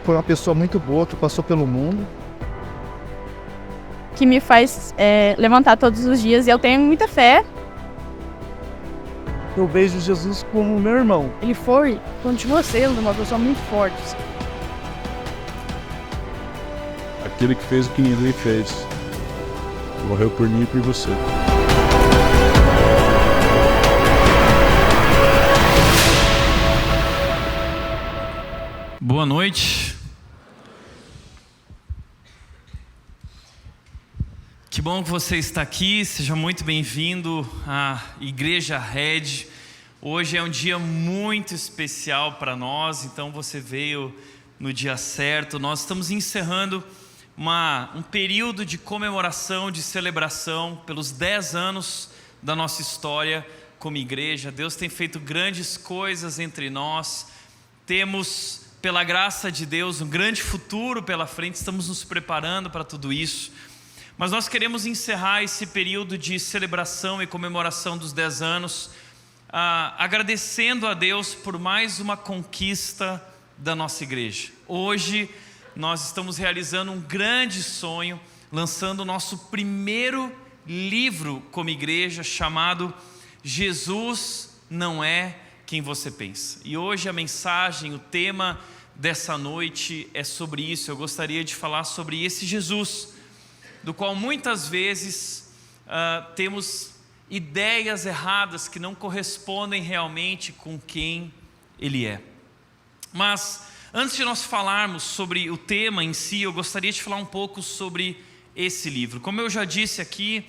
foi uma pessoa muito boa que passou pelo mundo. Que me faz levantar todos os dias, e eu tenho muita fé. Eu vejo Jesus como meu irmão. Ele foi, continua sendo uma pessoa muito forte. Aquele que fez o que ninguém fez. Morreu por mim e por você. Boa noite. Que bom que você está aqui, seja muito bem-vindo à Igreja Red. Hoje é um dia muito especial para nós, então você veio no dia certo. Nós estamos encerrando um período de comemoração, de celebração pelos 10 anos da nossa história como igreja. Deus tem feito grandes coisas entre nós, temos, pela graça de Deus, um grande futuro pela frente, estamos nos preparando para tudo isso. Mas nós queremos encerrar esse período de celebração e comemoração dos 10 anos, agradecendo a Deus por mais uma conquista da nossa igreja. Hoje nós estamos realizando um grande sonho, lançando o nosso primeiro livro como igreja, chamado Jesus Não É Quem Você Pensa. E hoje a mensagem, o tema dessa noite é sobre isso. Eu gostaria de falar sobre esse Jesus, do qual muitas vezes temos ideias erradas que não correspondem realmente com quem Ele é. Mas antes de nós falarmos sobre o tema em si, eu gostaria de falar um pouco sobre esse livro. Como eu já disse aqui,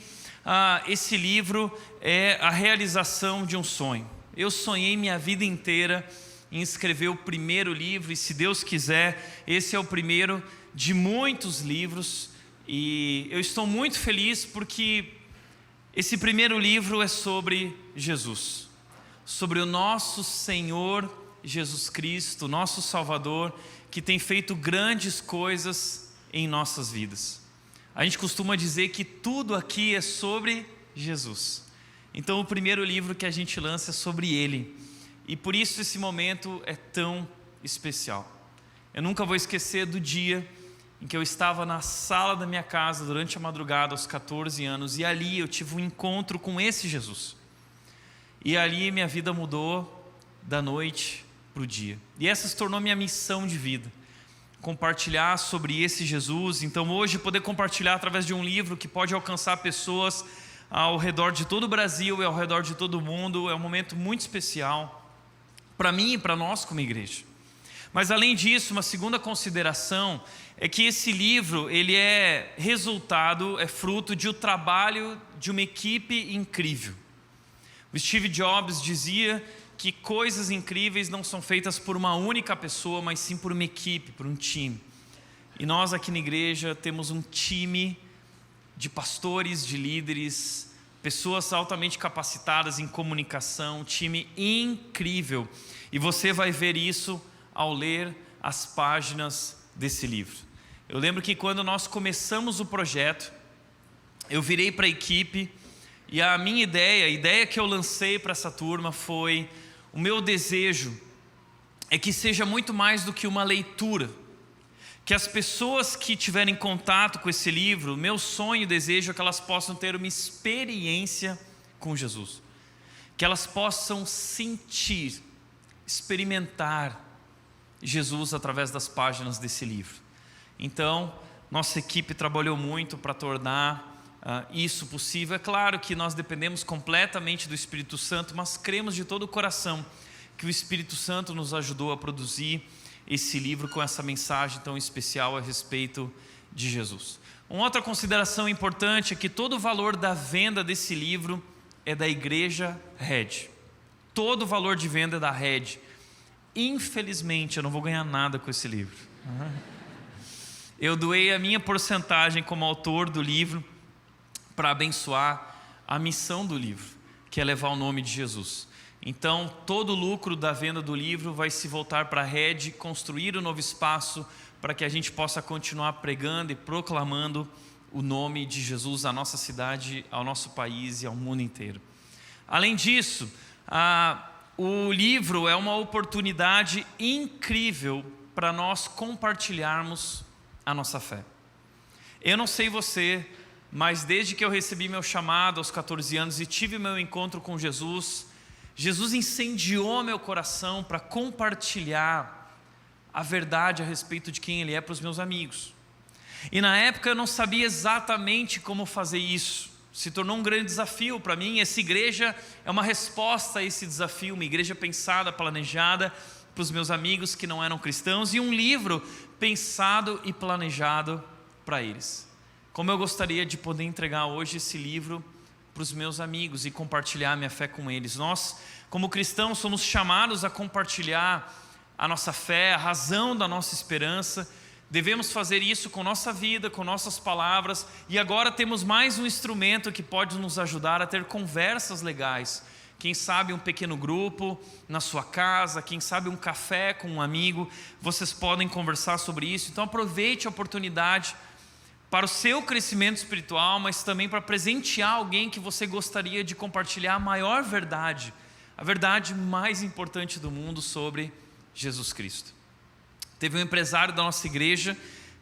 esse livro é a realização de um sonho. Eu sonhei minha vida inteira em escrever o primeiro livro, e se Deus quiser, esse é o primeiro de muitos livros. E eu estou muito feliz porque esse primeiro livro é sobre Jesus, sobre o nosso Senhor Jesus Cristo, nosso Salvador, que tem feito grandes coisas em nossas vidas. A gente costuma dizer que tudo aqui é sobre Jesus. Então o primeiro livro que a gente lança é sobre Ele, e por isso esse momento é tão especial. Eu nunca vou esquecer do dia em que eu estava na sala da minha casa durante a madrugada aos 14 anos, e ali eu tive um encontro com esse Jesus. E ali minha vida mudou da noite para o dia. E essa se tornou minha missão de vida, compartilhar sobre esse Jesus. Então hoje poder compartilhar através de um livro que pode alcançar pessoas ao redor de todo o Brasil e ao redor de todo o mundo, é um momento muito especial para mim e para nós como igreja. Mas além disso, uma segunda consideração é que esse livro, ele é resultado, é fruto de um trabalho de uma equipe incrível. O Steve Jobs dizia que coisas incríveis não são feitas por uma única pessoa, mas sim por uma equipe, por um time. E nós aqui na igreja temos um time de pastores, de líderes, pessoas altamente capacitadas em comunicação, um time incrível. E você vai ver isso ao ler as páginas desse livro. Eu lembro que quando nós começamos o projeto, eu virei para a equipe, e a minha ideia, a ideia que eu lancei para essa turma foi: o meu desejo é que seja muito mais do que uma leitura, que as pessoas que tiverem contato com esse livro, meu sonho e desejo é que elas possam ter uma experiência com Jesus, que elas possam sentir, experimentar Jesus através das páginas desse livro. Então, nossa equipe trabalhou muito para tornar isso possível. É claro que nós dependemos completamente do Espírito Santo, mas cremos de todo o coração que o Espírito Santo nos ajudou a produzir esse livro com essa mensagem tão especial a respeito de Jesus. Uma outra consideração importante é que todo o valor da venda desse livro é da Igreja Red. Todo o valor de venda é da Red. Infelizmente, eu não vou ganhar nada com esse livro. Eu doei a minha porcentagem como autor do livro para abençoar a missão do livro, que é levar o nome de Jesus. Então, todo o lucro da venda do livro vai se voltar para a Red, construir um novo espaço para que a gente possa continuar pregando e proclamando o nome de Jesus à nossa cidade, ao nosso país e ao mundo inteiro. Além disso, o livro é uma oportunidade incrível para nós compartilharmos a nossa fé. Eu não sei você, mas desde que eu recebi meu chamado aos 14 anos e tive meu encontro com Jesus, Jesus incendiou meu coração para compartilhar a verdade a respeito de quem Ele é para os meus amigos. E na época eu não sabia exatamente como fazer isso. Se tornou um grande desafio para mim. Essa igreja é uma resposta a esse desafio, uma igreja pensada, planejada para os meus amigos que não eram cristãos, e um livro pensado e planejado para eles. Como eu gostaria de poder entregar hoje esse livro para os meus amigos e compartilhar minha fé com eles. Nós, como cristãos, somos chamados a compartilhar a nossa fé, a razão da nossa esperança. Devemos fazer isso com nossa vida, com nossas palavras, e agora temos mais um instrumento que pode nos ajudar a ter conversas legais. Quem sabe um pequeno grupo na sua casa, quem sabe um café com um amigo, vocês podem conversar sobre isso. Então aproveite a oportunidade para o seu crescimento espiritual, mas também para presentear alguém que você gostaria de compartilhar a maior verdade, a verdade mais importante do mundo sobre Jesus Cristo. Teve um empresário da nossa igreja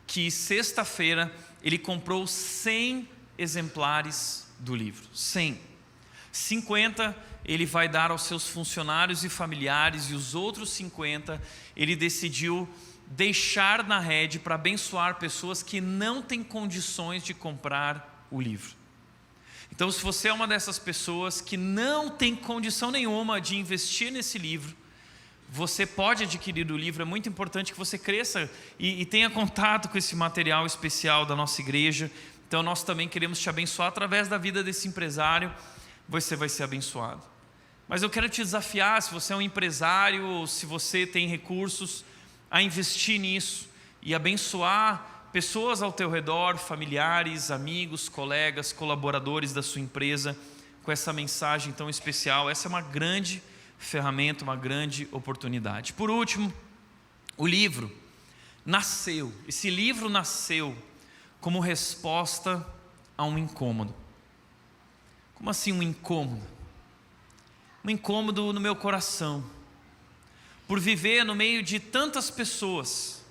que sexta-feira ele comprou 100 exemplares do livro. 100. 50 ele vai dar aos seus funcionários e familiares, e os outros 50 ele decidiu deixar na rede para abençoar pessoas que não têm condições de comprar o livro. Então, se você é uma dessas pessoas que não tem condição nenhuma de investir nesse livro, você pode adquirir o livro. É muito importante que você cresça e tenha contato com esse material especial da nossa igreja. Então nós também queremos te abençoar através da vida desse empresário. Você vai ser abençoado. Mas eu quero te desafiar, se você é um empresário ou se você tem recursos, a investir nisso e abençoar pessoas ao teu redor, familiares, amigos, colegas, colaboradores da sua empresa, com essa mensagem tão especial. Essa é uma grande ferramenta, uma grande oportunidade. Por último, o livro nasceu. Esse livro nasceu como resposta a um incômodo. Como assim um incômodo? Um incômodo no meu coração, por viver no meio de tantas pessoas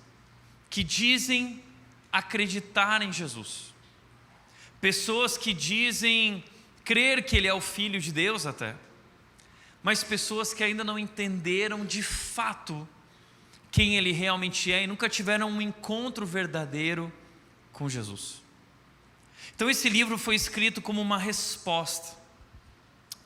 que dizem acreditar em Jesus, pessoas que dizem crer que Ele é o Filho de Deus até, mas pessoas que ainda não entenderam de fato quem Ele realmente é e nunca tiveram um encontro verdadeiro com Jesus. Então esse livro foi escrito como uma resposta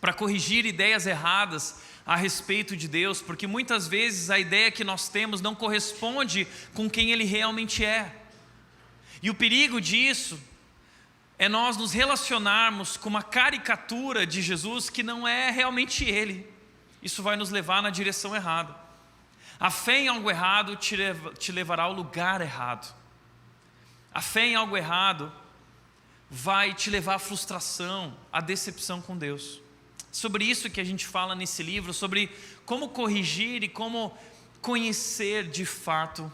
para corrigir ideias erradas a respeito de Deus, porque muitas vezes a ideia que nós temos não corresponde com quem Ele realmente é. E o perigo disso é nós nos relacionarmos com uma caricatura de Jesus que não é realmente Ele. Isso vai nos levar na direção errada. A fé em algo errado te levará ao lugar errado. A fé em algo errado vai te levar à frustração, à decepção com Deus. Sobre isso que a gente fala nesse livro, sobre como corrigir e como conhecer de fato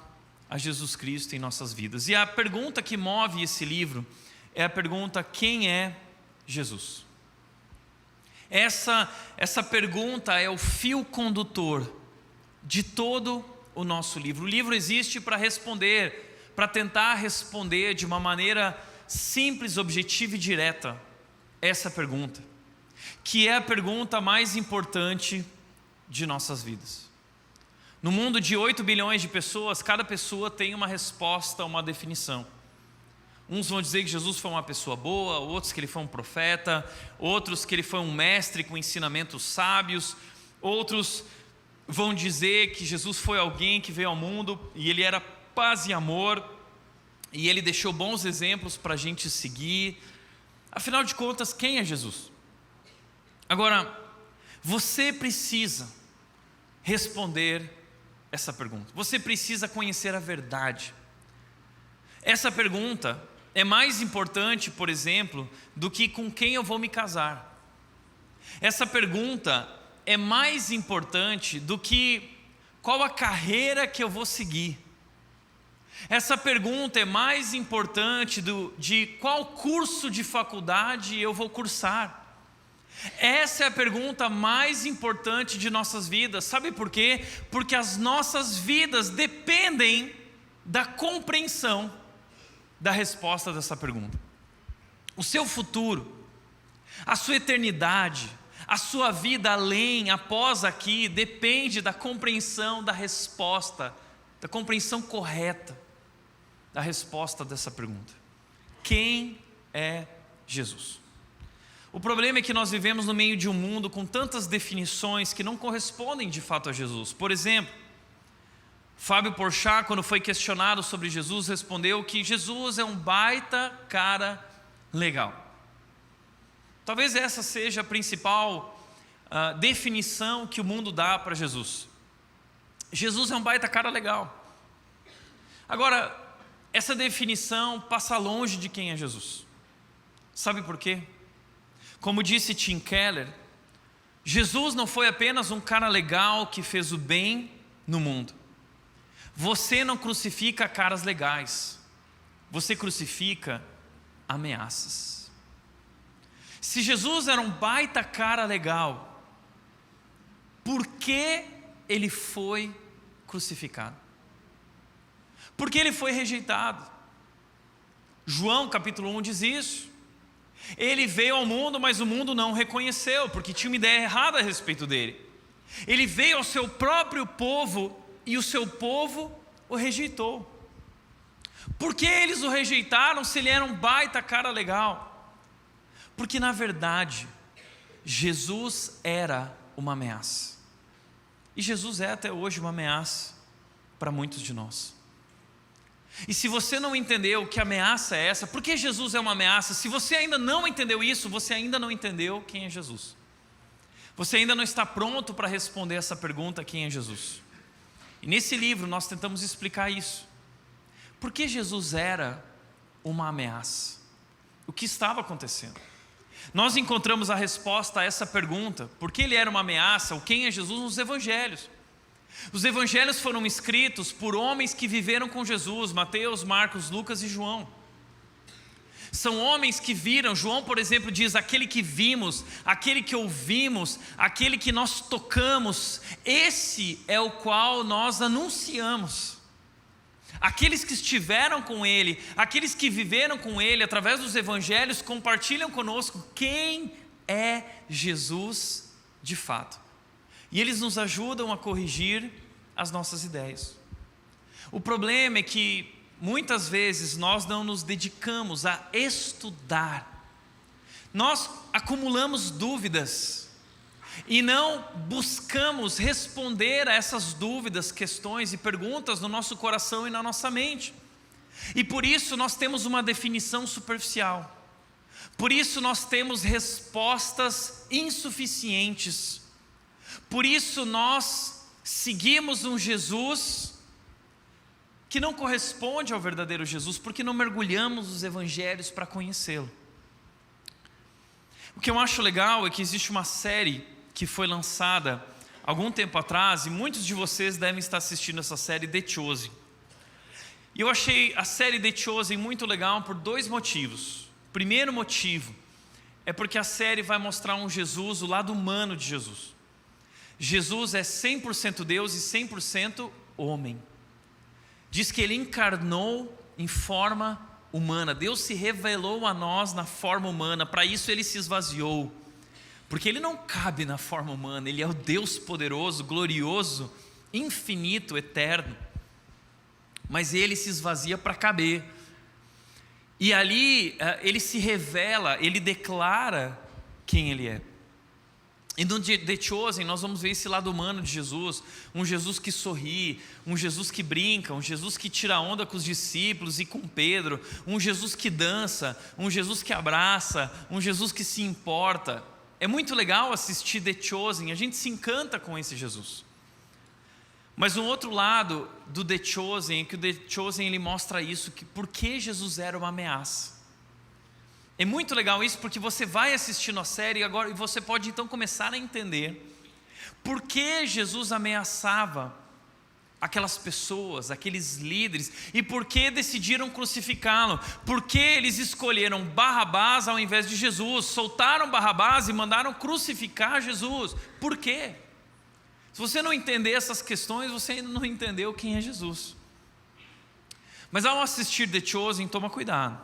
a Jesus Cristo em nossas vidas. E a pergunta que move esse livro é a pergunta: quem é Jesus? Essa pergunta é o fio condutor de todo o nosso livro. O livro existe para responder, para tentar responder de uma maneira simples, objetiva e direta essa pergunta, que é a pergunta mais importante de nossas vidas. No mundo de 8 bilhões de pessoas, cada pessoa tem uma resposta, uma definição. Uns vão dizer que Jesus foi uma pessoa boa, outros que Ele foi um profeta, outros que Ele foi um mestre com ensinamentos sábios, outros vão dizer que Jesus foi alguém que veio ao mundo e Ele era paz e amor, e Ele deixou bons exemplos para a gente seguir. Afinal de contas, quem é Jesus? Agora, você precisa responder essa pergunta. Você precisa conhecer a verdade. Essa pergunta é mais importante, por exemplo, do que com quem eu vou me casar. Essa pergunta é mais importante do que qual a carreira que eu vou seguir. Essa pergunta é mais importante de qual curso de faculdade eu vou cursar. Essa é a pergunta mais importante de nossas vidas. Sabe por quê? Porque as nossas vidas dependem da compreensão da resposta dessa pergunta. O seu futuro, a sua eternidade, a sua vida além, após aqui, depende da compreensão da resposta, da compreensão correta da resposta dessa pergunta. Quem é Jesus? O problema é que nós vivemos no meio de um mundo com tantas definições que não correspondem de fato a Jesus. Por exemplo, Fábio Porchat, quando foi questionado sobre Jesus, respondeu que Jesus é um baita cara legal. Talvez essa seja a principal definição que o mundo dá para Jesus. Jesus é um baita cara legal. Agora, essa definição passa longe de quem é Jesus. Sabe por quê? Como disse Tim Keller, Jesus não foi apenas um cara legal que fez o bem no mundo. Você não crucifica caras legais, você crucifica ameaças. Se Jesus era um baita cara legal, por que ele foi crucificado? Por que ele foi rejeitado? João capítulo 1 diz isso. Ele veio ao mundo, mas o mundo não o reconheceu, porque tinha uma ideia errada a respeito dele. Ele veio ao seu próprio povo e o seu povo o rejeitou. Por que eles o rejeitaram se ele era um baita cara legal? Porque na verdade, Jesus era uma ameaça. E Jesus é até hoje uma ameaça para muitos de nós. E se você não entendeu que ameaça é essa, por que Jesus é uma ameaça? Se você ainda não entendeu isso, você ainda não entendeu quem é Jesus. Você ainda não está pronto para responder essa pergunta, quem é Jesus? E nesse livro nós tentamos explicar isso. Por que Jesus era uma ameaça? O que estava acontecendo? Nós encontramos a resposta a essa pergunta, por que ele era uma ameaça, o quem é Jesus, nos evangelhos. Os evangelhos foram escritos por homens que viveram com Jesus, Mateus, Marcos, Lucas e João. São homens que viram, João, por exemplo, diz, aquele que vimos, aquele que ouvimos, aquele que nós tocamos, esse é o qual nós anunciamos. Aqueles que estiveram com ele, aqueles que viveram com ele, através dos evangelhos, compartilham conosco quem é Jesus de fato. E eles nos ajudam a corrigir as nossas ideias. O problema é que muitas vezes nós não nos dedicamos a estudar. Nós acumulamos dúvidas e não buscamos responder a essas dúvidas, questões e perguntas no nosso coração e na nossa mente. E por isso nós temos uma definição superficial. Por isso nós temos respostas insuficientes. Por isso nós seguimos um Jesus que não corresponde ao verdadeiro Jesus, porque não mergulhamos nos evangelhos para conhecê-lo. O que eu acho legal é que existe uma série que foi lançada algum tempo atrás, e muitos de vocês devem estar assistindo essa série The Chosen. E eu achei a série The Chosen muito legal por dois motivos. O primeiro motivo é porque a série vai mostrar um Jesus, o lado humano de Jesus. Jesus é 100% Deus e 100% homem. Diz que ele encarnou em forma humana. Deus se revelou a nós na forma humana. Para isso ele se esvaziou. Porque ele não cabe na forma humana. Ele é o Deus poderoso, glorioso, infinito, eterno. Mas ele se esvazia para caber. E ali ele se revela, ele declara quem ele é. E no The Chosen nós vamos ver esse lado humano de Jesus, um Jesus que sorri, um Jesus que brinca, um Jesus que tira onda com os discípulos e com Pedro, um Jesus que dança, um Jesus que abraça, um Jesus que se importa. É muito legal assistir The Chosen, a gente se encanta com esse Jesus. Mas um outro lado do The Chosen é que o The Chosen ele mostra isso, que por que Jesus era uma ameaça. É muito legal isso porque você vai assistindo a série agora e você pode então começar a entender por que Jesus ameaçava aquelas pessoas, aqueles líderes, e por que decidiram crucificá-lo? Por que eles escolheram Barrabás ao invés de Jesus? Soltaram Barrabás e mandaram crucificar Jesus. Por quê? Se você não entender essas questões, você ainda não entendeu quem é Jesus. Mas ao assistir The Chosen, toma cuidado,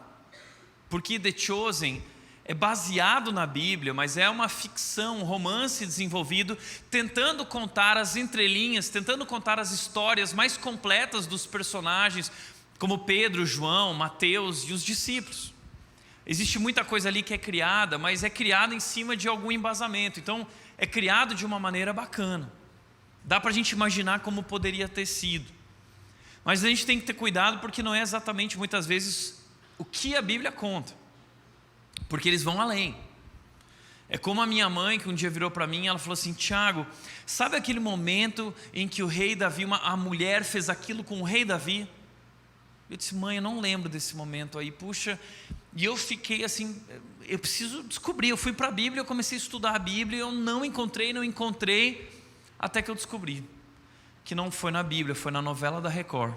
porque The Chosen é baseado na Bíblia, mas é uma ficção, um romance desenvolvido, tentando contar as entrelinhas, tentando contar as histórias mais completas dos personagens, como Pedro, João, Mateus e os discípulos. Existe muita coisa ali que é criada, mas é criada em cima de algum embasamento, então é criado de uma maneira bacana. Dá para a gente imaginar como poderia ter sido, mas a gente tem que ter cuidado, porque não é exatamente muitas vezes o que a Bíblia conta, porque eles vão além. É como a minha mãe, que um dia virou para mim, ela falou assim: Tiago, sabe aquele momento em que o rei Davi, a mulher fez aquilo com o rei Davi? Eu disse: mãe, eu não lembro desse momento aí, puxa. E eu fiquei assim, eu preciso descobrir. Eu fui para a Bíblia, eu comecei a estudar a Bíblia, eu não encontrei, até que eu descobri que não foi na Bíblia, foi na novela da Record.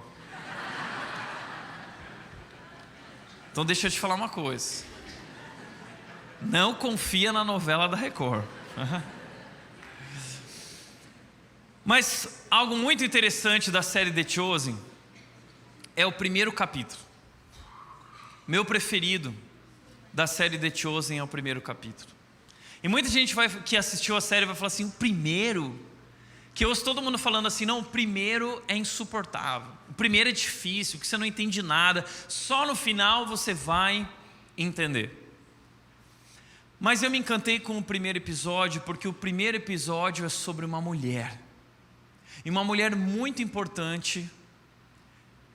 Então deixa eu te falar uma coisa: não confia na novela da Record. Mas algo muito interessante da série The Chosen é o primeiro capítulo. Meu preferido da série The Chosen é o primeiro capítulo. E muita gente que assistiu a série vai falar assim: o primeiro? Que eu ouço todo mundo falando assim: não, o primeiro é insuportável, o primeiro é difícil, que você não entende nada, só no final você vai entender. Mas eu me encantei com o primeiro episódio, porque o primeiro episódio é sobre uma mulher, e uma mulher muito importante,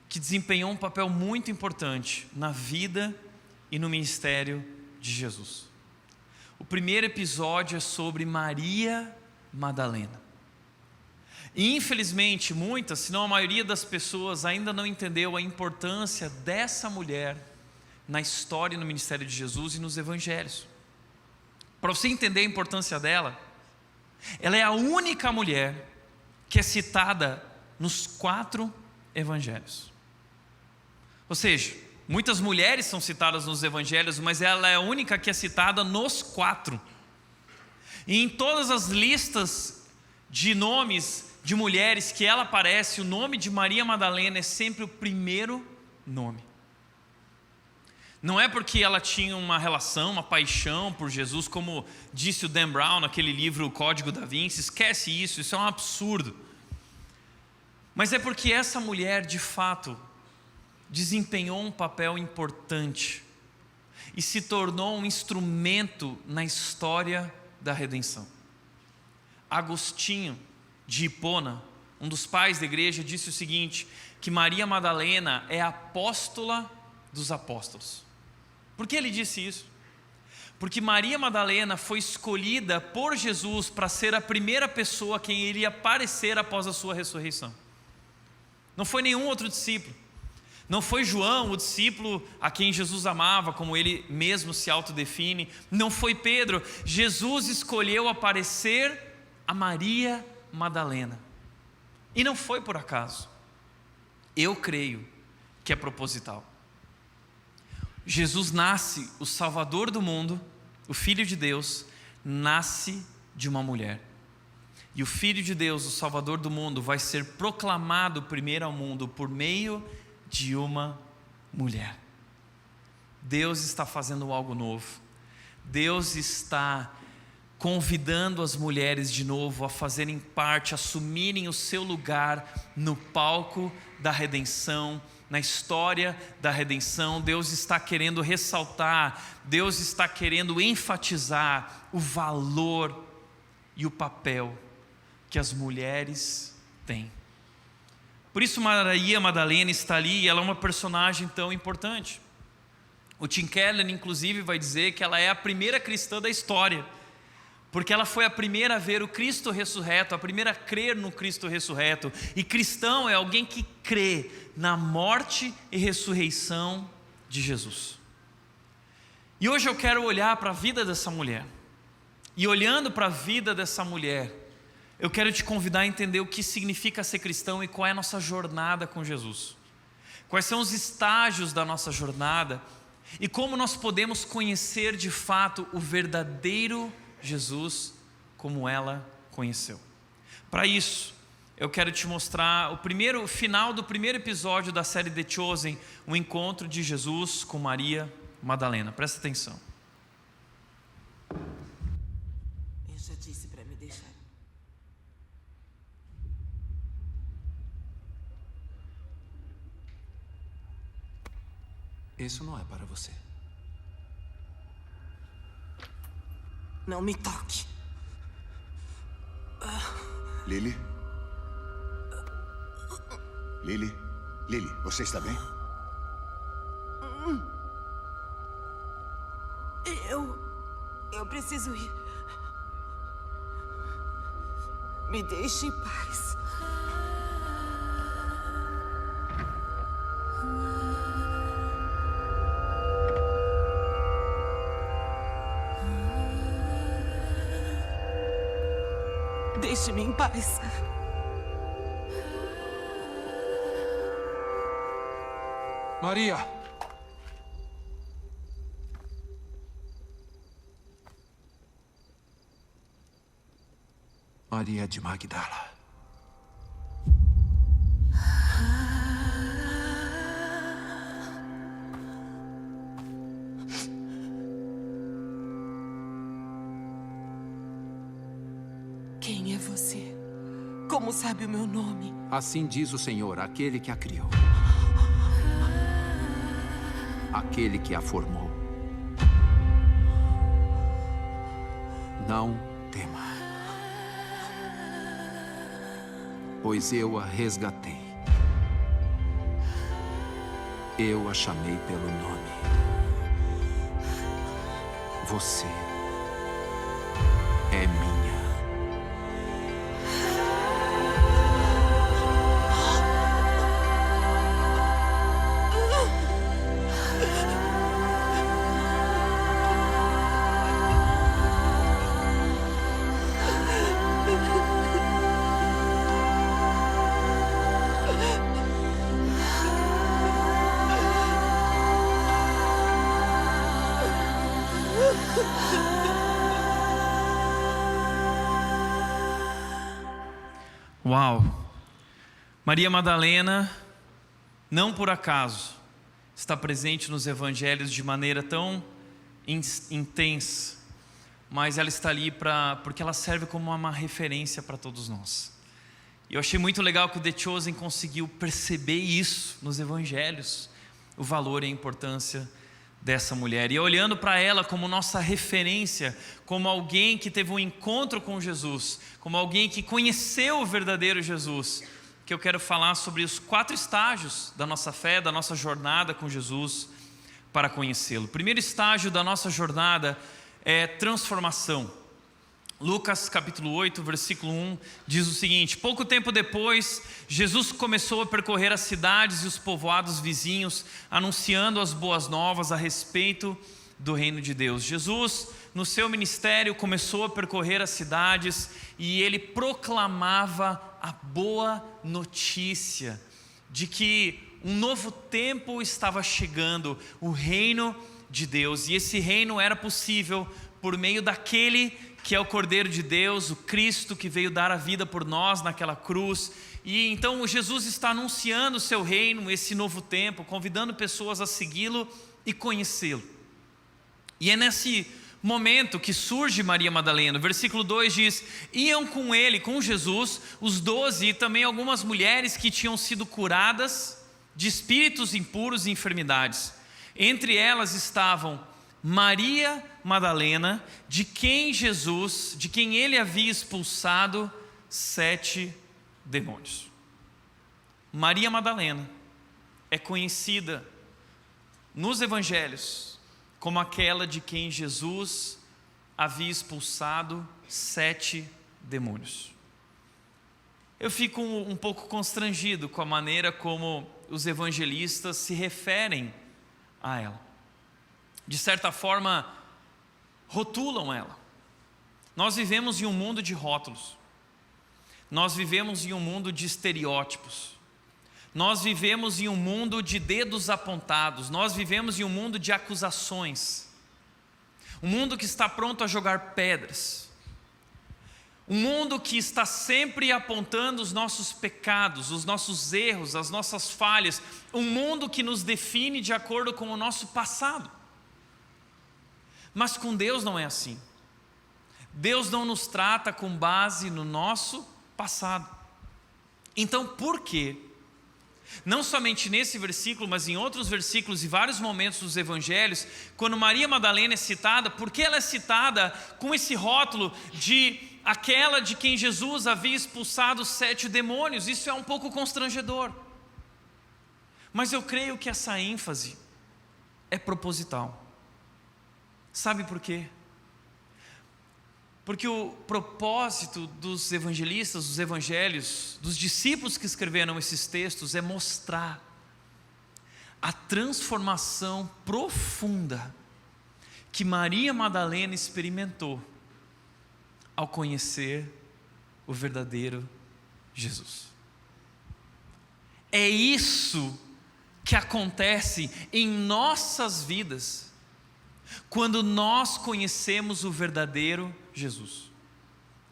que desempenhou um papel muito importante na vida e no ministério de Jesus. O primeiro episódio é sobre Maria Madalena. E infelizmente muitas, se não a maioria das pessoas, ainda não entendeu a importância dessa mulher na história e no ministério de Jesus e nos evangelhos. Para você entender a importância dela, ela é a única mulher que é citada nos 4 evangelhos. Ou seja, muitas mulheres são citadas nos evangelhos, mas ela é a única que é citada nos 4. E em todas as listas de nomes de mulheres que ela aparece, o nome de Maria Madalena é sempre o primeiro nome. Não é porque ela tinha uma relação, uma paixão por Jesus, como disse o Dan Brown naquele livro O Código da Vinci. Esquece isso, isso é um absurdo. Mas é porque essa mulher, de fato, desempenhou um papel importante e se tornou um instrumento na história da redenção. Agostinho de Hipona, um dos pais da igreja, disse o seguinte: que Maria Madalena é a apóstola dos apóstolos. Por que ele disse isso? Porque Maria Madalena foi escolhida por Jesus para ser a primeira pessoa a quem ele ia aparecer após a sua ressurreição. Não foi nenhum outro discípulo. Não foi João, o discípulo a quem Jesus amava, como ele mesmo se autodefine. Não foi Pedro. Jesus escolheu aparecer a Maria Madalena. E não foi por acaso. Eu creio que é proposital. Jesus nasce, o Salvador do mundo, o Filho de Deus, nasce de uma mulher. E o Filho de Deus, o Salvador do mundo, vai ser proclamado primeiro ao mundo por meio de uma mulher. Deus está fazendo algo novo. Deus está convidando as mulheres de novo a fazerem parte, a assumirem o seu lugar no palco da redenção, na história da redenção. Deus está querendo ressaltar, Deus está querendo enfatizar o valor e o papel que as mulheres têm. Por isso Maria Madalena está ali, e ela é uma personagem tão importante. O Tim Keller, inclusive, vai dizer que ela é a primeira cristã da história, porque ela foi a primeira a ver o Cristo ressurreto, a primeira a crer no Cristo ressurreto. E cristão é alguém que crê na morte e ressurreição de Jesus. E hoje eu quero olhar para a vida dessa mulher. E olhando para a vida dessa mulher, eu quero te convidar a entender o que significa ser cristão e qual é a nossa jornada com Jesus. Quais são os estágios da nossa jornada e como nós podemos conhecer de fato o verdadeiro Jesus como ela conheceu. Para isso, eu quero te mostrar o final do primeiro episódio da série The Chosen, o encontro de Jesus com Maria Madalena. Presta atenção. Eu já disse para me deixar. Isso não é para você. Não me toque. Lily? Lily? Lily, você está bem? Eu preciso ir. Me deixe em paz. Deixe-me em paz. Maria! Maria de Magdala. Quem é você? Como sabe o meu nome? Assim diz o Senhor, aquele que a criou. Aquele que a formou. Não tema, pois eu a resgatei. Eu a chamei pelo nome. Você é minha. Uau! Maria Madalena, não por acaso, está presente nos evangelhos de maneira tão intensa, mas ela está ali porque ela serve como uma referência para todos nós. E eu achei muito legal que o The Chosen conseguiu perceber isso nos evangelhos, o valor e a importância dessa mulher. E olhando para ela como nossa referência, como alguém que teve um encontro com Jesus, como alguém que conheceu o verdadeiro Jesus, que eu quero falar sobre os 4 estágios da nossa fé, da nossa jornada com Jesus para conhecê-lo. O primeiro estágio da nossa jornada é transformação. Lucas capítulo 8, versículo 1, diz o seguinte: pouco tempo depois, Jesus começou a percorrer as cidades e os povoados vizinhos, anunciando as boas novas a respeito do reino de Deus. Jesus, no seu ministério, começou a percorrer as cidades e ele proclamava a boa notícia de que um novo tempo estava chegando, o reino de Deus. E esse reino era possível por meio daquele que é o Cordeiro de Deus, o Cristo que veio dar a vida por nós naquela cruz. E então Jesus está anunciando o seu reino, esse novo tempo, convidando pessoas a segui-lo e conhecê-lo. E é nesse momento que surge Maria Madalena. O versículo 2 diz: iam com ele, com Jesus, os 12 e também algumas mulheres que tinham sido curadas de espíritos impuros e enfermidades. Entre elas estavam Maria Madalena, de quem ele havia expulsado 7 demônios. Maria Madalena é conhecida nos evangelhos como aquela de quem Jesus havia expulsado 7 demônios. Eu fico um pouco constrangido com a maneira como os evangelistas se referem a ela. De certa forma, rotulam ela. Nós vivemos em um mundo de rótulos. Nós vivemos em um mundo de estereótipos. Nós vivemos em um mundo de dedos apontados. Nós vivemos em um mundo de acusações. Um mundo que está pronto a jogar pedras. Um mundo que está sempre apontando os nossos pecados, os nossos erros, as nossas falhas. Um mundo que nos define de acordo com o nosso passado. Mas com Deus não é assim. Deus não nos trata com base no nosso passado. Então, por quê? Não somente nesse versículo, mas em outros versículos e vários momentos dos evangelhos, quando Maria Madalena é citada, por que ela é citada com esse rótulo de aquela de quem Jesus havia expulsado 7 demônios? Isso é um pouco constrangedor. Mas eu creio que essa ênfase é proposital. Sabe por quê? Porque o propósito dos evangelistas, dos evangelhos, dos discípulos que escreveram esses textos é mostrar a transformação profunda que Maria Madalena experimentou ao conhecer o verdadeiro Jesus. É isso que acontece em nossas vidas quando nós conhecemos o verdadeiro Jesus.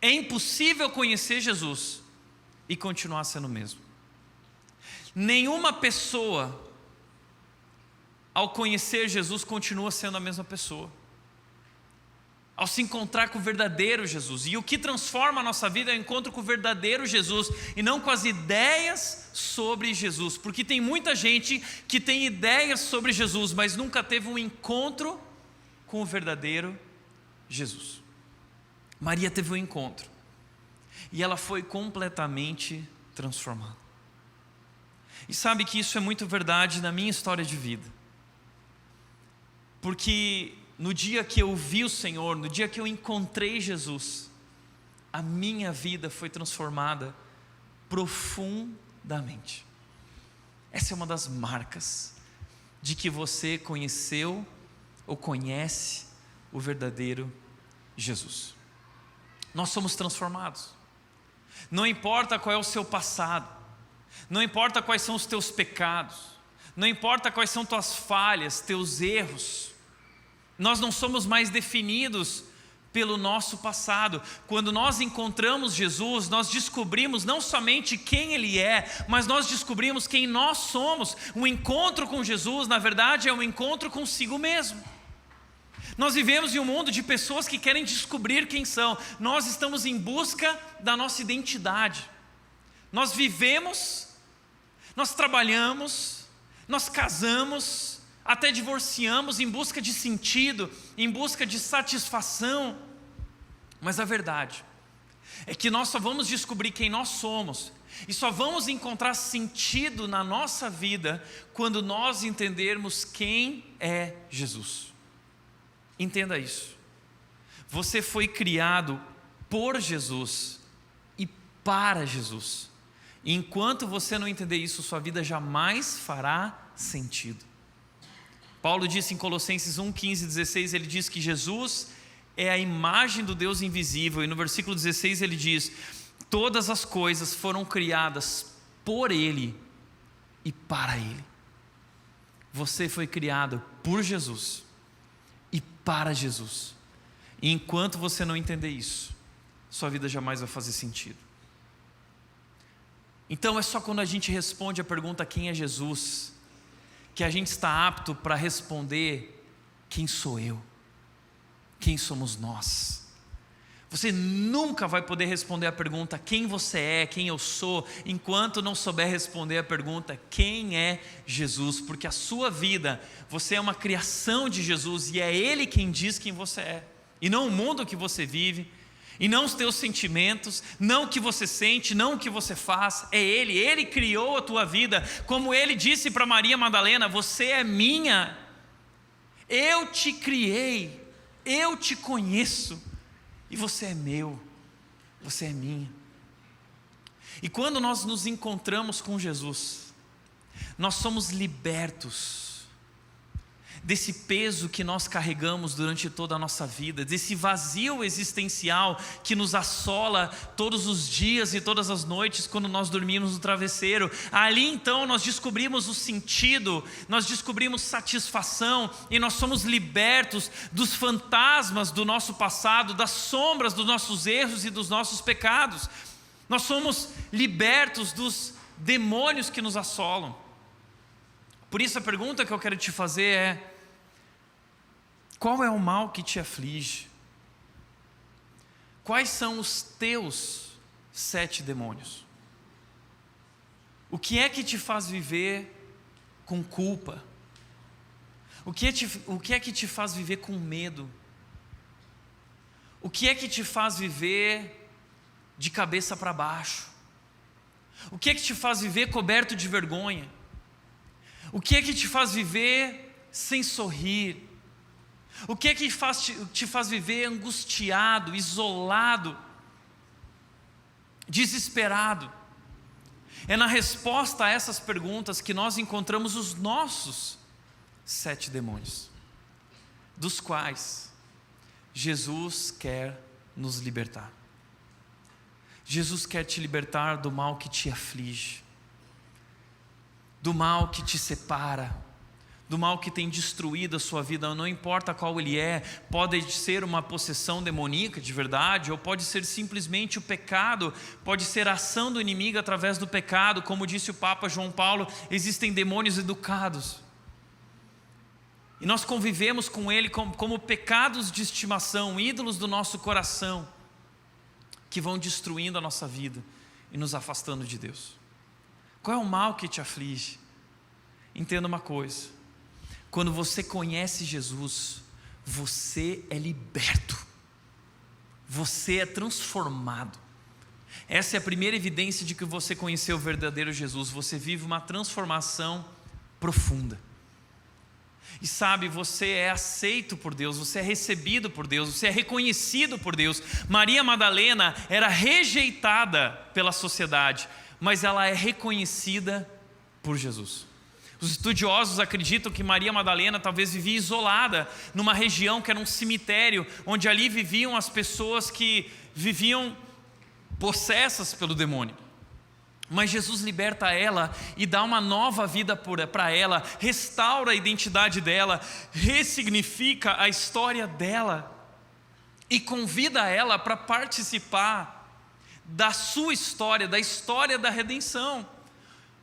É impossível conhecer Jesus e continuar sendo o mesmo. Nenhuma pessoa, ao conhecer Jesus, continua sendo a mesma pessoa. Ao se encontrar com o verdadeiro Jesus. E o que transforma a nossa vida é o encontro com o verdadeiro Jesus e não com as ideias sobre Jesus. Porque tem muita gente que tem ideias sobre Jesus, mas nunca teve um encontro com o verdadeiro Jesus. Maria teve um encontro e ela foi completamente transformada. E sabe que isso é muito verdade na minha história de vida, porque no dia que eu vi o Senhor, no dia que eu encontrei Jesus, a minha vida foi transformada profundamente. Essa é uma das marcas de que você conheceu ou conhece o verdadeiro Jesus. Nós somos transformados. Não importa qual é o seu passado, não importa quais são os teus pecados, não importa quais são tuas falhas, teus erros, nós não somos mais definidos pelo nosso passado. Quando nós encontramos Jesus, nós descobrimos não somente quem Ele é, mas nós descobrimos quem nós somos. Um encontro com Jesus, na verdade, é um encontro consigo mesmo. Nós vivemos em um mundo de pessoas que querem descobrir quem são. Nós estamos em busca da nossa identidade. Nós vivemos, nós trabalhamos, nós casamos, até divorciamos em busca de sentido, em busca de satisfação. Mas a verdade é que nós só vamos descobrir quem nós somos e só vamos encontrar sentido na nossa vida quando nós entendermos quem é Jesus. Entenda isso. Você foi criado por Jesus e para Jesus. E enquanto você não entender isso, sua vida jamais fará sentido. Paulo disse em Colossenses 1, 15 e 16, ele diz que Jesus é a imagem do Deus invisível. E no versículo 16 ele diz: todas as coisas foram criadas por Ele e para Ele. Você foi criado por Jesus e para Jesus. E enquanto você não entender isso, sua vida jamais vai fazer sentido. Então é só quando a gente responde a pergunta quem é Jesus, que a gente está apto para responder quem sou eu, quem somos nós. Você nunca vai poder responder a pergunta quem você é, quem eu sou, enquanto não souber responder a pergunta quem é Jesus, porque a sua vida, você é uma criação de Jesus e é Ele quem diz quem você é, e não o mundo que você vive, e não os teus sentimentos, não o que você sente, não o que você faz. É Ele criou a tua vida, como Ele disse para Maria Madalena: você é minha, eu te criei, eu te conheço, e você é meu, você é minha. E quando nós nos encontramos com Jesus, nós somos libertos desse peso que nós carregamos durante toda a nossa vida, desse vazio existencial que nos assola todos os dias e todas as noites quando nós dormimos no travesseiro. Ali então nós descobrimos o sentido, nós descobrimos satisfação e nós somos libertos dos fantasmas do nosso passado, das sombras dos nossos erros e dos nossos pecados. Nós somos libertos dos demônios que nos assolam. Por isso a pergunta que eu quero te fazer é: qual é o mal que te aflige? Quais são os teus 7 demônios? O que é que te faz viver com culpa? O que é que te faz viver com medo? O que é que te faz viver de cabeça para baixo? O que é que te faz viver coberto de vergonha? O que é que te faz viver sem sorrir? O que é que te faz viver angustiado, isolado, desesperado? É na resposta a essas perguntas que nós encontramos os nossos 7 demônios, dos quais Jesus quer nos libertar. Jesus quer te libertar do mal que te aflige, do mal que te separa, do mal que tem destruído a sua vida. Não importa qual ele é, pode ser uma possessão demoníaca de verdade, ou pode ser simplesmente o pecado, pode ser a ação do inimigo através do pecado. Como disse o Papa João Paulo, existem demônios educados, e nós convivemos com ele como pecados de estimação, ídolos do nosso coração, que vão destruindo a nossa vida e nos afastando de Deus. Qual é o mal que te aflige? Entenda uma coisa: quando você conhece Jesus, você é liberto, você é transformado. Essa é a primeira evidência de que você conheceu o verdadeiro Jesus. Você vive uma transformação profunda. E sabe, você é aceito por Deus, você é recebido por Deus, você é reconhecido por Deus. Maria Madalena era rejeitada pela sociedade, mas ela é reconhecida por Jesus. Os estudiosos acreditam que Maria Madalena talvez vivia isolada numa região que era um cemitério, onde ali viviam as pessoas que viviam possessas pelo demônio. Mas Jesus liberta ela e dá uma nova vida para ela, restaura a identidade dela, ressignifica a história dela e convida ela para participar da sua história, da história da redenção,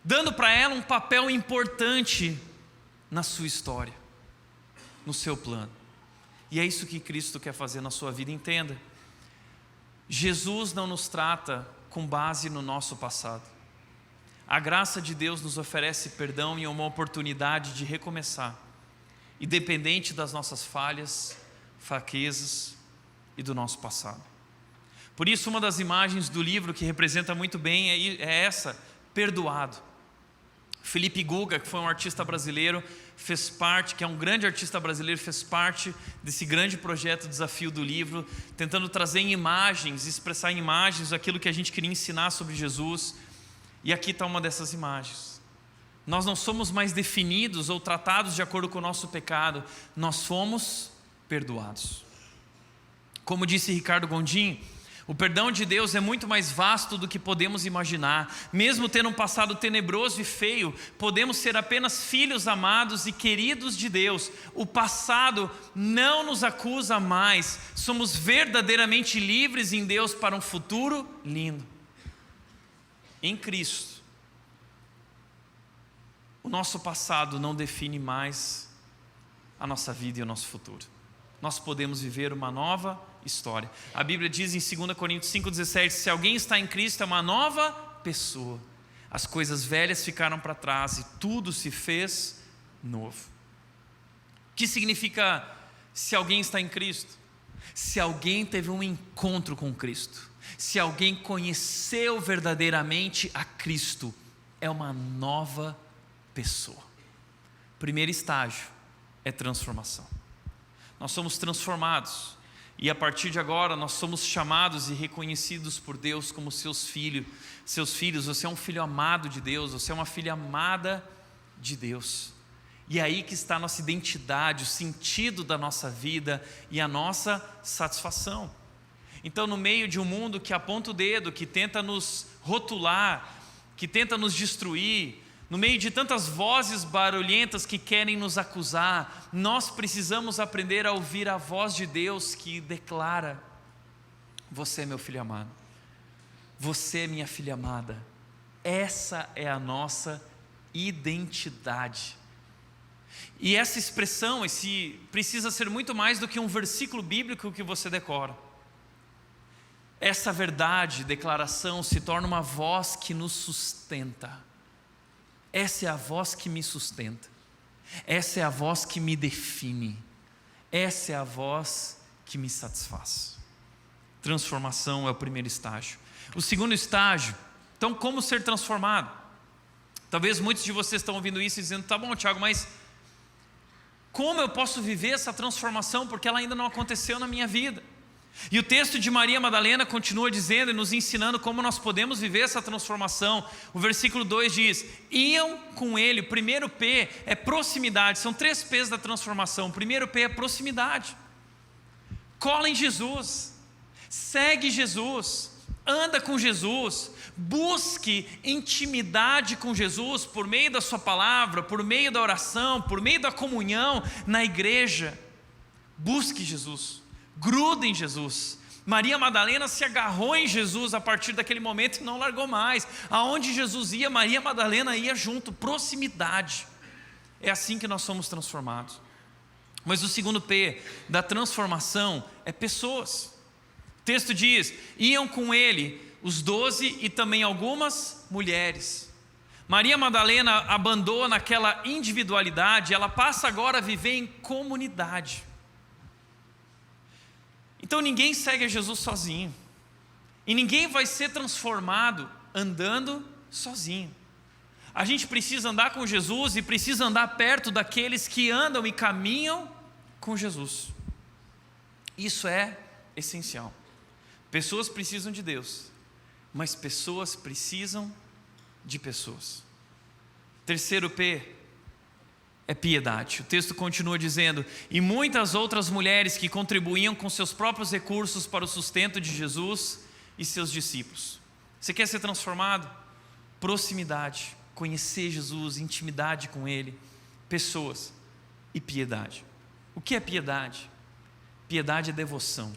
dando para ela um papel importante na sua história, no seu plano. E é isso que Cristo quer fazer na sua vida. Entenda, Jesus não nos trata com base no nosso passado. A graça de Deus nos oferece perdão e uma oportunidade de recomeçar, independente das nossas falhas, fraquezas e do nosso passado. Por isso, uma das imagens do livro que representa muito bem é essa: perdoado. Felipe Guga, que foi um artista brasileiro, fez parte, que é um grande artista brasileiro, fez parte desse grande projeto Desafio do Livro, tentando trazer em imagens, expressar em imagens aquilo que a gente queria ensinar sobre Jesus. E aqui está uma dessas imagens. Nós não somos mais definidos ou tratados de acordo com o nosso pecado, nós fomos perdoados. Como disse Ricardo Gondim, o perdão de Deus é muito mais vasto do que podemos imaginar. Mesmo tendo um passado tenebroso e feio, podemos ser apenas filhos amados e queridos de Deus. O passado não nos acusa mais. Somos verdadeiramente livres em Deus para um futuro lindo. Em Cristo, o nosso passado não define mais a nossa vida e o nosso futuro. Nós podemos viver uma nova história. A Bíblia diz em 2 Coríntios 5,17: se alguém está em Cristo, é uma nova pessoa. As coisas velhas ficaram para trás e tudo se fez novo. O que significa se alguém está em Cristo? Se alguém teve um encontro com Cristo, se alguém conheceu verdadeiramente a Cristo, é uma nova pessoa. Primeiro estágio é transformação. Nós somos transformados e a partir de agora nós somos chamados e reconhecidos por Deus como seus filhos. Você é um filho amado de Deus, você é uma filha amada de Deus. E é aí que está a nossa identidade, o sentido da nossa vida e a nossa satisfação. Então, no meio de um mundo que aponta o dedo, que tenta nos rotular, que tenta nos destruir, no meio de tantas vozes barulhentas que querem nos acusar, nós precisamos aprender a ouvir a voz de Deus que declara: você é meu filho amado, você é minha filha amada. Essa é a nossa identidade. E essa expressão, precisa ser muito mais do que um versículo bíblico que você decora. Essa verdade, declaração, se torna uma voz que nos sustenta. Essa é a voz que me sustenta. Essa é a voz que me define. Essa é a voz que me satisfaz. Transformação é o primeiro estágio. O segundo estágio, então, como ser transformado? Talvez muitos de vocês estão ouvindo isso e dizendo: tá bom, Tiago, mas como eu posso viver essa transformação, porque ela ainda não aconteceu na minha vida? E o texto de Maria Madalena continua dizendo e nos ensinando como nós podemos viver essa transformação. O versículo 2 diz: iam com ele. O primeiro P é proximidade. São 3 P's da transformação. O primeiro P é proximidade. Cola em Jesus, segue Jesus, anda com Jesus, busque intimidade com Jesus por meio da sua palavra, por meio da oração, por meio da comunhão na igreja. Busque Jesus, gruda em Jesus. Maria Madalena se agarrou em Jesus a partir daquele momento e não largou mais. Aonde Jesus ia, Maria Madalena ia junto. Proximidade. É assim que nós somos transformados. Mas o segundo P da transformação é pessoas. O texto diz: iam com ele os 12 e também algumas mulheres. Maria Madalena abandona aquela individualidade, ela passa agora a viver em comunidade. Então ninguém segue a Jesus sozinho, e ninguém vai ser transformado andando sozinho. A gente precisa andar com Jesus e precisa andar perto daqueles que andam e caminham com Jesus. Isso é essencial. Pessoas precisam de Deus, mas pessoas precisam de pessoas. Terceiro P é piedade. O texto continua dizendo: e muitas outras mulheres que contribuíam com seus próprios recursos para o sustento de Jesus e seus discípulos. Você quer ser transformado? Proximidade, conhecer Jesus, intimidade com Ele, pessoas e piedade. O que é piedade? Piedade é devoção.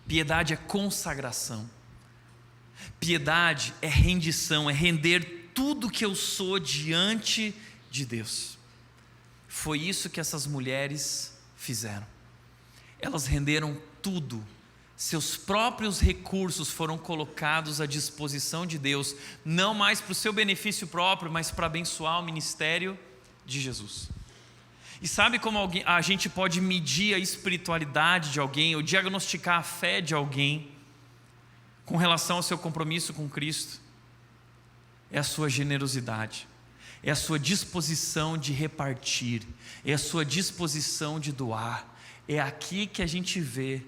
Piedade é consagração. Piedade é rendição, é render tudo que eu sou diante de Deus. Foi isso que essas mulheres fizeram. Elas renderam tudo. Seus próprios recursos foram colocados à disposição de Deus, não mais para o seu benefício próprio, mas para abençoar o ministério de Jesus. E sabe como a gente pode medir a espiritualidade de alguém, ou diagnosticar a fé de alguém com relação ao seu compromisso com Cristo? É a sua generosidade, é a sua disposição de repartir, é a sua disposição de doar. É aqui que a gente vê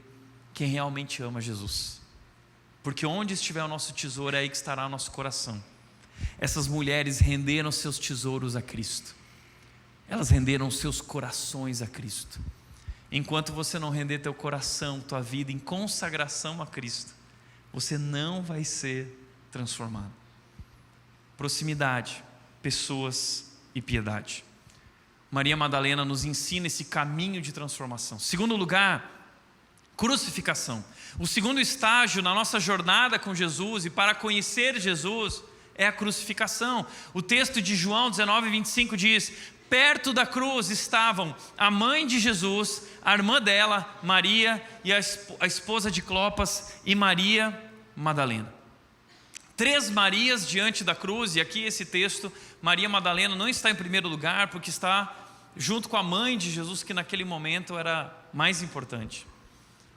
quem realmente ama Jesus, porque onde estiver o nosso tesouro, é aí que estará o nosso coração. Essas mulheres renderam seus tesouros a Cristo, elas renderam seus corações a Cristo. Enquanto você não render teu coração, tua vida em consagração a Cristo, você não vai ser transformado. Proximidade, pessoas e piedade. Maria Madalena nos ensina esse caminho de transformação. Segundo lugar, crucificação. O segundo estágio na nossa jornada com Jesus e para conhecer Jesus é a crucificação. O texto de João 19:25 diz: perto da cruz estavam a mãe de Jesus, a irmã dela, Maria, e a esposa de Clopas, e Maria Madalena. 3 Marias diante da cruz, e aqui esse texto, Maria Madalena não está em primeiro lugar, porque está junto com a mãe de Jesus, que naquele momento era mais importante.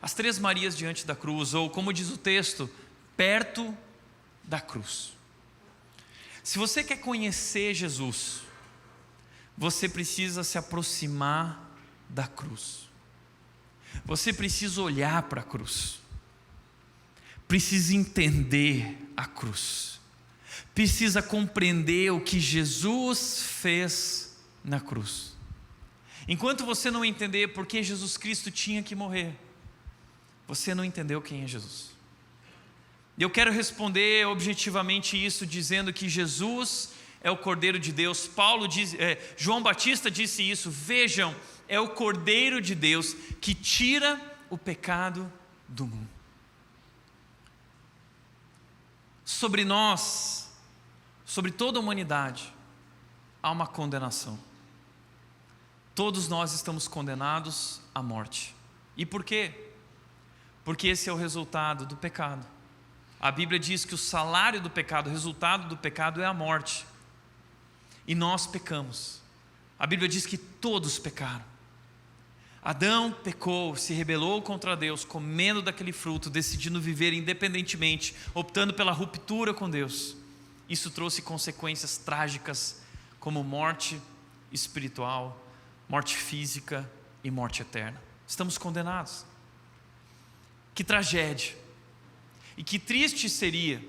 As 3 Marias diante da cruz, ou como diz o texto, perto da cruz. Se você quer conhecer Jesus, você precisa se aproximar da cruz. Você precisa olhar para a cruz. Precisa entender a cruz. Precisa compreender o que Jesus fez na cruz. Enquanto você não entender por que Jesus Cristo tinha que morrer, você não entendeu quem é Jesus. E eu quero responder objetivamente isso, dizendo que Jesus é o Cordeiro de Deus. João Batista disse isso: vejam, é o Cordeiro de Deus que tira o pecado do mundo. Sobre nós, sobre toda a humanidade, há uma condenação. Todos nós estamos condenados à morte. E por quê? Porque esse é o resultado do pecado. A Bíblia diz que o salário do pecado, o resultado do pecado é a morte. E nós pecamos. A Bíblia diz que todos pecaram. Adão pecou, se rebelou contra Deus, comendo daquele fruto, decidindo viver independentemente, optando pela ruptura com Deus. Isso trouxe consequências trágicas, como morte espiritual, morte física e morte eterna. Estamos condenados. Que tragédia. E que triste seria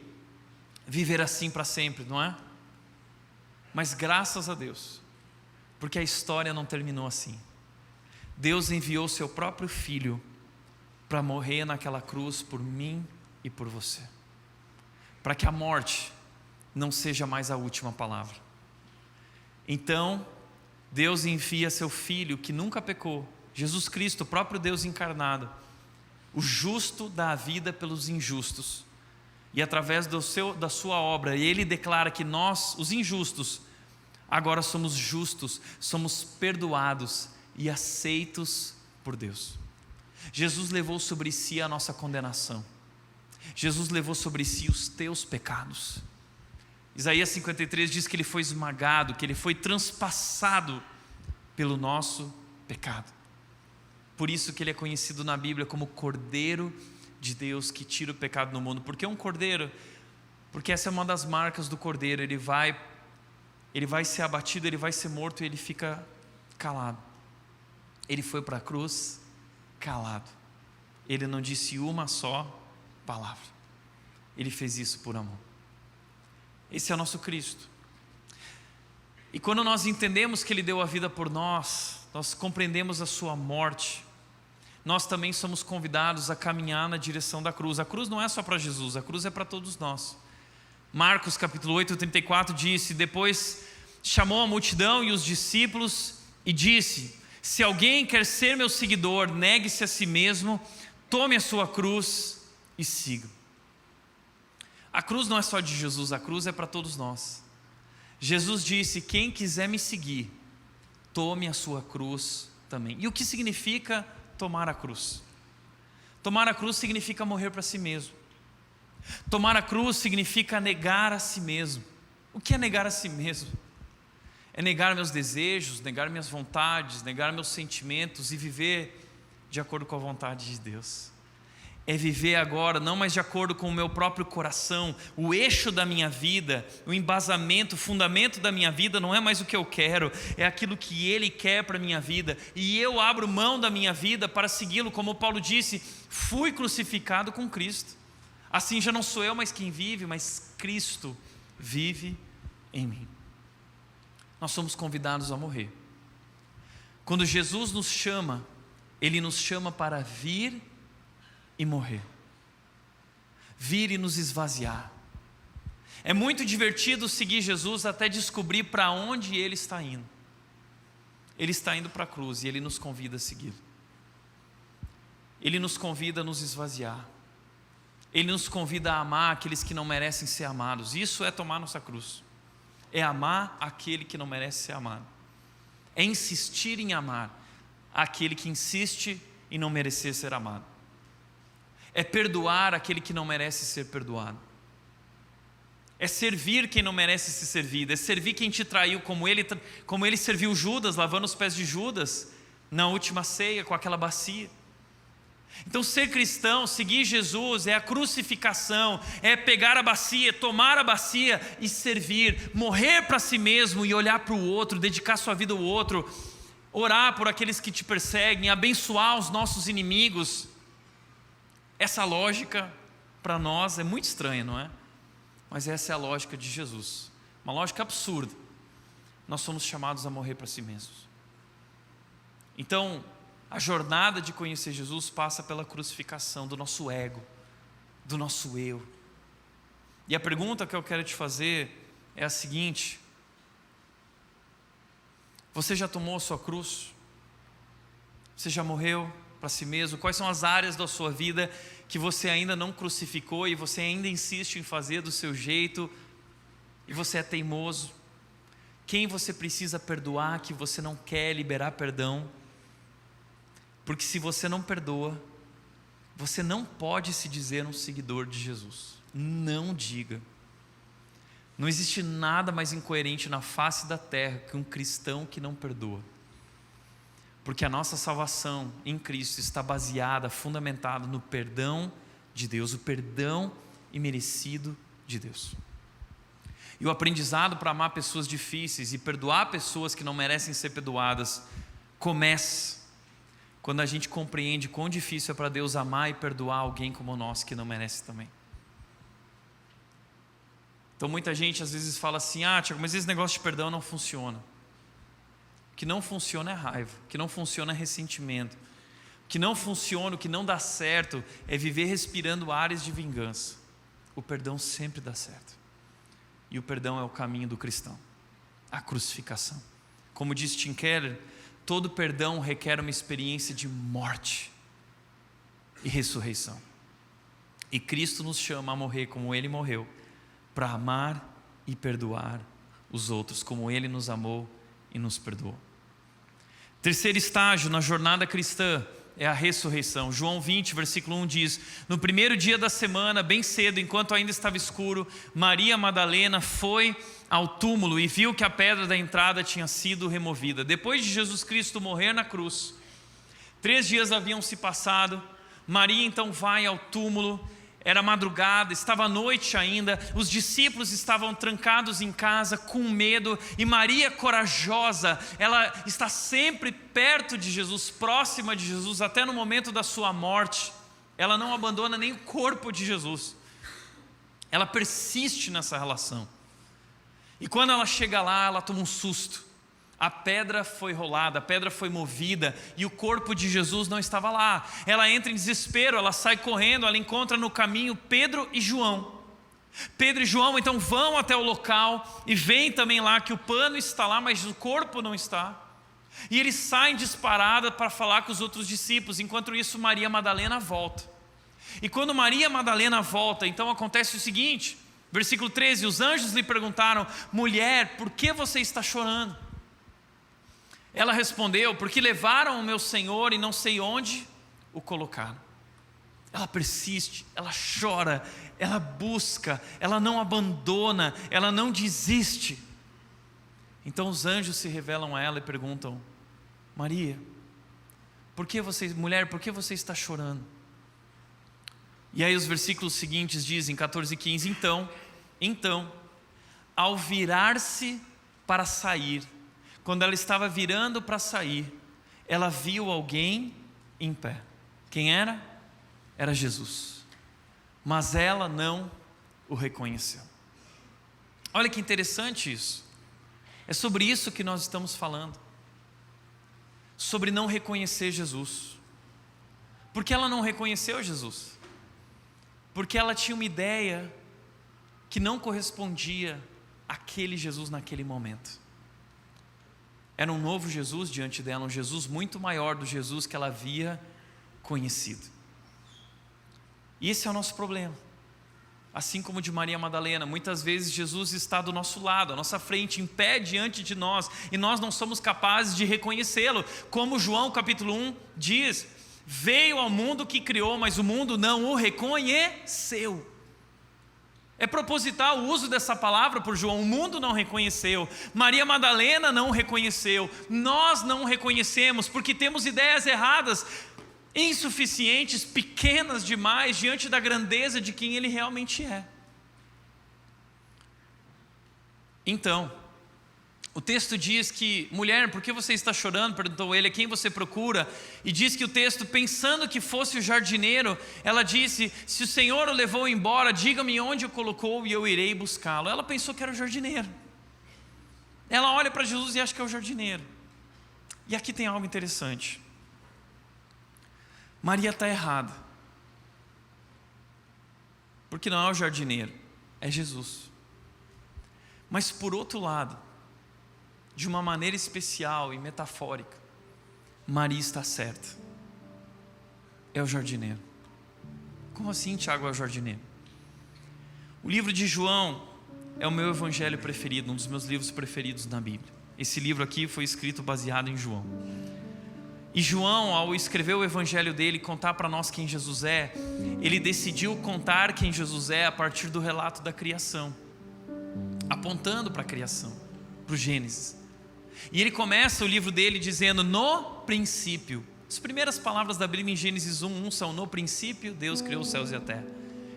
viver assim para sempre, não é? Mas graças a Deus, porque a história não terminou assim. Deus enviou seu próprio Filho para morrer naquela cruz por mim e por você, para que a morte não seja mais a última palavra. Então, Deus envia seu Filho que nunca pecou, Jesus Cristo, o próprio Deus encarnado, o justo dá a vida pelos injustos, e através da sua obra, Ele declara que nós, os injustos, agora somos justos, somos perdoados e aceitos por Deus. Jesus levou sobre si a nossa condenação. Jesus levou sobre si os teus pecados. Isaías 53 diz que Ele foi esmagado, que Ele foi transpassado pelo nosso pecado. Por isso que Ele é conhecido na Bíblia como Cordeiro de Deus que tira o pecado do mundo. Por que um cordeiro? Porque essa é uma das marcas do cordeiro. Ele vai ser abatido, ele vai ser morto e ele fica calado. Ele foi para a cruz calado. Ele não disse uma só palavra. Ele fez isso por amor. Esse é o nosso Cristo. E quando nós entendemos que Ele deu a vida por nós, nós compreendemos a sua morte, nós também somos convidados a caminhar na direção da cruz. A cruz não é só para Jesus, a cruz é para todos nós. Marcos capítulo 8, 34 disse: depois chamou a multidão e os discípulos e disse: se alguém quer ser meu seguidor, negue-se a si mesmo, tome a sua cruz e siga. A cruz não é só de Jesus, a cruz é para todos nós. Jesus disse: quem quiser me seguir, tome a sua cruz também. E o que significa tomar a cruz? Tomar a cruz significa morrer para si mesmo. Tomar a cruz significa negar a si mesmo. O que é negar a si mesmo? É negar meus desejos, negar minhas vontades, negar meus sentimentos e viver de acordo com a vontade de Deus. É viver agora não mais de acordo com o meu próprio coração. O eixo da minha vida, o embasamento, o fundamento da minha vida não é mais o que eu quero, é aquilo que Ele quer para a minha vida. E eu abro mão da minha vida para segui-lo, como Paulo disse: fui crucificado com Cristo. Assim já não sou eu mais quem vive, mas Cristo vive em mim. Nós somos convidados a morrer. Quando Jesus nos chama, Ele nos chama para vir e morrer. Vir e nos esvaziar. É muito divertido seguir Jesus até descobrir para onde Ele está indo. Ele está indo para a cruz e Ele nos convida a segui-lo. Ele nos convida a nos esvaziar. Ele nos convida a amar aqueles que não merecem ser amados. Isso é tomar nossa cruz. É amar aquele que não merece ser amado. É insistir em amar aquele que insiste em não merecer ser amado. É perdoar aquele que não merece ser perdoado. É servir quem não merece ser servido. É servir quem te traiu, como ele serviu Judas, lavando os pés de Judas na última ceia com aquela bacia. Então ser cristão, seguir Jesus, é a crucificação, é pegar a bacia, tomar a bacia e servir, morrer para si mesmo e olhar para o outro, dedicar sua vida ao outro, orar por aqueles que te perseguem, abençoar os nossos inimigos. Essa lógica para nós é muito estranha, não é? Mas essa é a lógica de Jesus, uma lógica absurda. nós somos chamados a morrer para si mesmos. Então, a jornada de conhecer Jesus passa pela crucificação do nosso ego, do nosso eu. E a pergunta que eu quero te fazer é a seguinte: você já tomou a sua cruz? Você já morreu para si mesmo? Quais são as áreas da sua vida que você ainda não crucificou e você ainda insiste em fazer do seu jeito e você é teimoso? Quem você precisa perdoar que você não quer liberar perdão? Porque se você não perdoa, você não pode se dizer um seguidor de Jesus. Não diga. Não existe nada mais incoerente na face da terra que um cristão que não perdoa. Porque a nossa salvação em Cristo está baseada, fundamentada no perdão de Deus, o perdão imerecido de Deus. E o aprendizado para amar pessoas difíceis e perdoar pessoas que não merecem ser perdoadas começa quando a gente compreende quão difícil é para Deus amar e perdoar alguém como nós que não merece também. Então muita gente às vezes fala assim: Tiago, mas esse negócio de perdão não funciona. O que não funciona é raiva, o que não funciona é ressentimento, o que não funciona, o que não dá certo é viver respirando ares de vingança. O perdão sempre dá certo. E o perdão é o caminho do cristão, a crucificação. Como diz Tim Keller, todo perdão requer uma experiência de morte e ressurreição. E Cristo nos chama a morrer como Ele morreu, para amar e perdoar os outros, como Ele nos amou e nos perdoou. Terceiro estágio na jornada cristã é a ressurreição. João 20, versículo 1 diz: no primeiro dia da semana, bem cedo, enquanto ainda estava escuro, Maria Madalena foi ao túmulo e viu que a pedra da entrada tinha sido removida. Depois de Jesus Cristo morrer na cruz, 3 dias haviam se passado. Maria então vai ao túmulo. Era madrugada, estava à noite ainda, os discípulos estavam trancados em casa com medo, e Maria, corajosa, ela está sempre perto de Jesus, próxima de Jesus, até no momento da sua morte. Ela não abandona nem o corpo de Jesus, ela persiste nessa relação. E quando ela chega lá, ela toma um susto. A pedra foi rolada, a pedra foi movida e o corpo de Jesus não estava lá. Ela entra em desespero, ela sai correndo, ela encontra no caminho Pedro e João. Pedro e João então vão até o local e veem também lá que o pano está lá, mas o corpo não está. E eles saem disparados para falar com os outros discípulos. Enquanto isso, Maria Madalena volta. E quando Maria Madalena volta, então acontece o seguinte, versículo 13: os anjos lhe perguntaram: mulher, por que você está chorando? Ela respondeu: porque levaram o meu Senhor e não sei onde o colocaram. Ela persiste, ela chora, ela busca, ela não abandona, ela não desiste. Então os anjos se revelam a ela e perguntam: Maria, mulher, por que você está chorando? E aí os versículos seguintes dizem, 14 e 15, então, ao virar-se para sair, quando ela estava virando para sair, ela viu alguém em pé. Quem era? Era Jesus. Mas ela não o reconheceu. Olha que interessante isso. É sobre isso que nós estamos falando. Sobre não reconhecer Jesus. Por que ela não reconheceu Jesus? Porque ela tinha uma ideia que não correspondia àquele Jesus naquele momento. Era um novo Jesus diante dela, um Jesus muito maior do Jesus que ela havia conhecido. E esse é o nosso problema. Assim como o de Maria Madalena, muitas vezes Jesus está do nosso lado, à nossa frente, em pé diante de nós, e nós não somos capazes de reconhecê-lo. Como João capítulo 1 diz: veio ao mundo que criou, mas o mundo não o reconheceu. É proposital o uso dessa palavra por João. O mundo não reconheceu, Maria Madalena não reconheceu, nós não reconhecemos porque temos ideias erradas, insuficientes, pequenas demais diante da grandeza de quem Ele realmente é. Então, o texto diz que: mulher, por que você está chorando? Perguntou ele: a quem você procura? E diz que o texto, pensando que fosse o jardineiro, ela disse: se o Senhor o levou embora, diga-me onde o colocou e eu irei buscá-lo. Ela pensou que era o jardineiro. Ela olha para Jesus e acha que é o jardineiro. E aqui tem algo interessante. Maria está errada. Porque não é o jardineiro, é Jesus. Mas por outro lado, de uma maneira especial e metafórica, Maria está certa. É o jardineiro. Como assim, Tiago, é o jardineiro? O livro de João é o meu evangelho preferido, um dos meus livros preferidos na Bíblia. Esse livro aqui foi escrito baseado em João. E João, ao escrever o evangelho dele, contar para nós quem Jesus é, ele decidiu contar quem Jesus é a partir do relato da criação, apontando para a criação, para o Gênesis. E ele começa o livro dele dizendo: no princípio. As primeiras palavras da Bíblia em Gênesis 1:1 são: no princípio Deus criou os céus e a terra.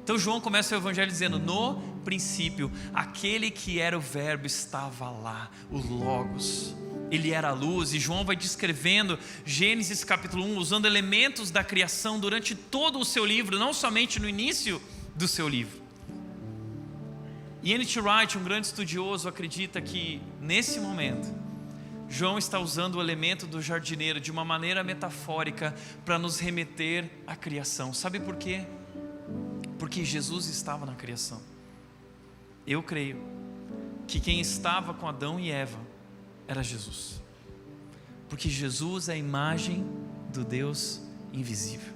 Então João começa o evangelho dizendo: no princípio, aquele que era o verbo estava lá, o Logos. Ele era a luz. E João vai descrevendo Gênesis capítulo 1, usando elementos da criação durante todo o seu livro, não somente no início do seu livro. E N.T. Wright, um grande estudioso, acredita que nesse momento João está usando o elemento do jardineiro de uma maneira metafórica para nos remeter à criação. Sabe por quê? Porque Jesus estava na criação. Eu creio que quem estava com Adão e Eva era Jesus, porque Jesus é a imagem do Deus invisível.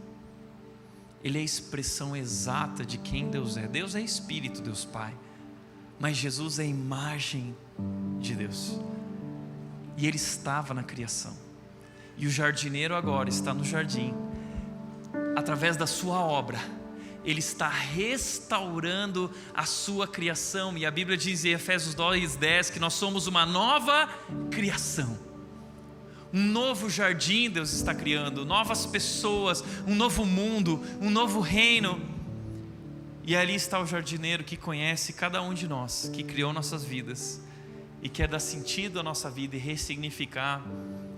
Ele é a expressão exata de quem Deus é. Deus é Espírito, Deus Pai, mas Jesus é a imagem de Deus. E Ele estava na criação. E o jardineiro agora está no jardim, através da sua obra. Ele está restaurando a sua criação. E a Bíblia diz em Efésios 2:10 que nós somos uma nova criação. Um novo jardim Deus está criando, novas pessoas, um novo mundo, um novo reino. E ali está o jardineiro que conhece cada um de nós, que criou nossas vidas e quer dar sentido à nossa vida e ressignificar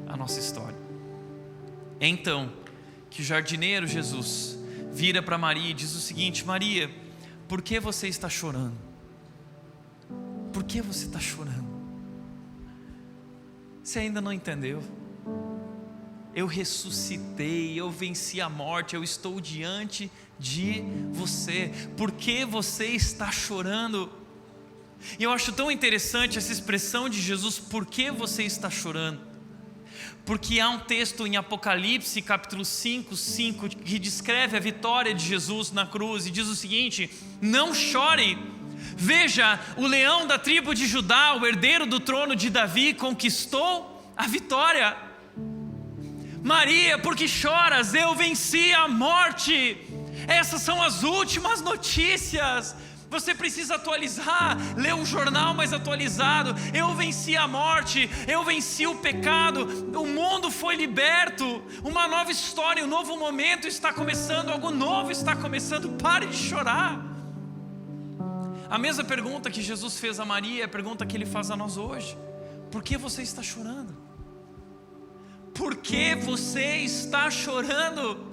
a nossa história. É então que o jardineiro Jesus vira para Maria e diz o seguinte: Maria, por que você está chorando? Por que você está chorando? Você ainda não entendeu? Eu ressuscitei, eu venci a morte, eu estou diante de você. Por que você está chorando? E eu acho tão interessante essa expressão de Jesus: por que você está chorando? Porque há um texto em Apocalipse capítulo 5:5 que descreve a vitória de Jesus na cruz e diz o seguinte: não chore, veja, o leão da tribo de Judá, o herdeiro do trono de Davi, conquistou a vitória. Maria, por que choras? Eu venci a morte. Essas são as últimas notícias. Você precisa atualizar, ler um jornal mais atualizado. Eu venci a morte, eu venci o pecado, o mundo foi liberto, uma nova história, um novo momento está começando, algo novo está começando. Pare de chorar. A mesma pergunta que Jesus fez a Maria é a pergunta que Ele faz a nós hoje: por que você está chorando? Por que você está chorando?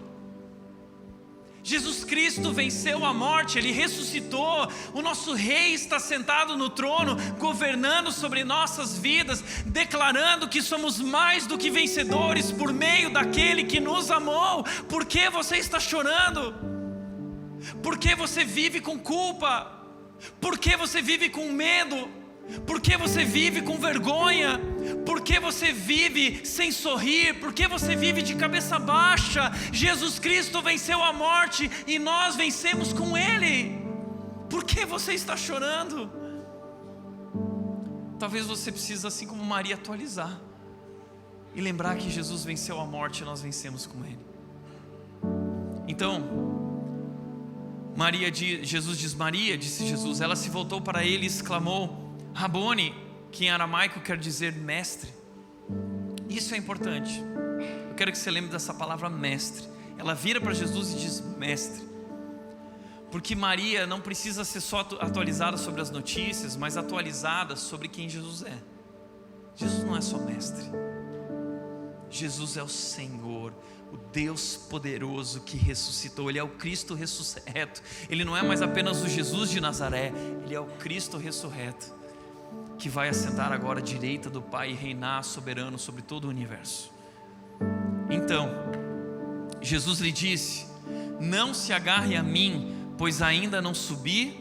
Jesus Cristo venceu a morte, Ele ressuscitou, o nosso Rei está sentado no trono, governando sobre nossas vidas, declarando que somos mais do que vencedores por meio daquele que nos amou. Por que você está chorando? Por que você vive com culpa? Por que você vive com medo? Por que você vive com vergonha? Por que você vive sem sorrir? Por que você vive de cabeça baixa? Jesus Cristo venceu a morte e nós vencemos com Ele. Por que você está chorando? Talvez você precise, assim como Maria, atualizar e lembrar que Jesus venceu a morte e nós vencemos com Ele. Então Jesus diz: Maria, disse Jesus. Ela se voltou para Ele e exclamou: Rabone, que em aramaico quer dizer mestre. Isso é importante. Eu quero que você lembre dessa palavra mestre. Ela vira para Jesus e diz mestre, porque Maria não precisa ser só atualizada sobre as notícias, mas atualizada sobre quem Jesus é. Jesus não é só mestre, Jesus é o Senhor, o Deus poderoso que ressuscitou. Ele é o Cristo ressurreto. Ele não é mais apenas o Jesus de Nazaré, Ele é o Cristo ressurreto. que vai assentar agora à direita do Pai e reinar soberano sobre todo o universo. Então, Jesus lhe disse: não se agarre a mim, pois ainda não subi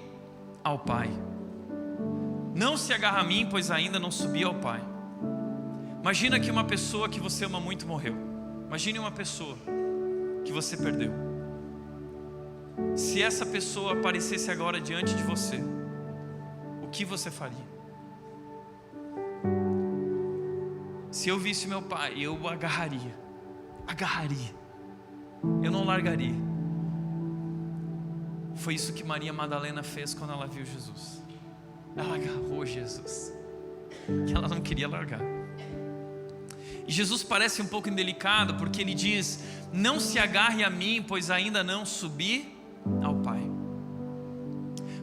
ao Pai. Não se agarre a mim, pois ainda não subi ao Pai. Imagina que uma pessoa que você ama muito morreu. Imagine uma pessoa que você perdeu. Se essa pessoa aparecesse agora diante de você, o que você faria? Se eu visse meu pai, eu o agarraria. Eu não largaria. Foi isso que Maria Madalena fez quando ela viu Jesus. Ela agarrou Jesus, que ela não queria largar. E Jesus parece um pouco indelicado, porque ele diz: não se agarre a mim, pois ainda não subi ao Pai.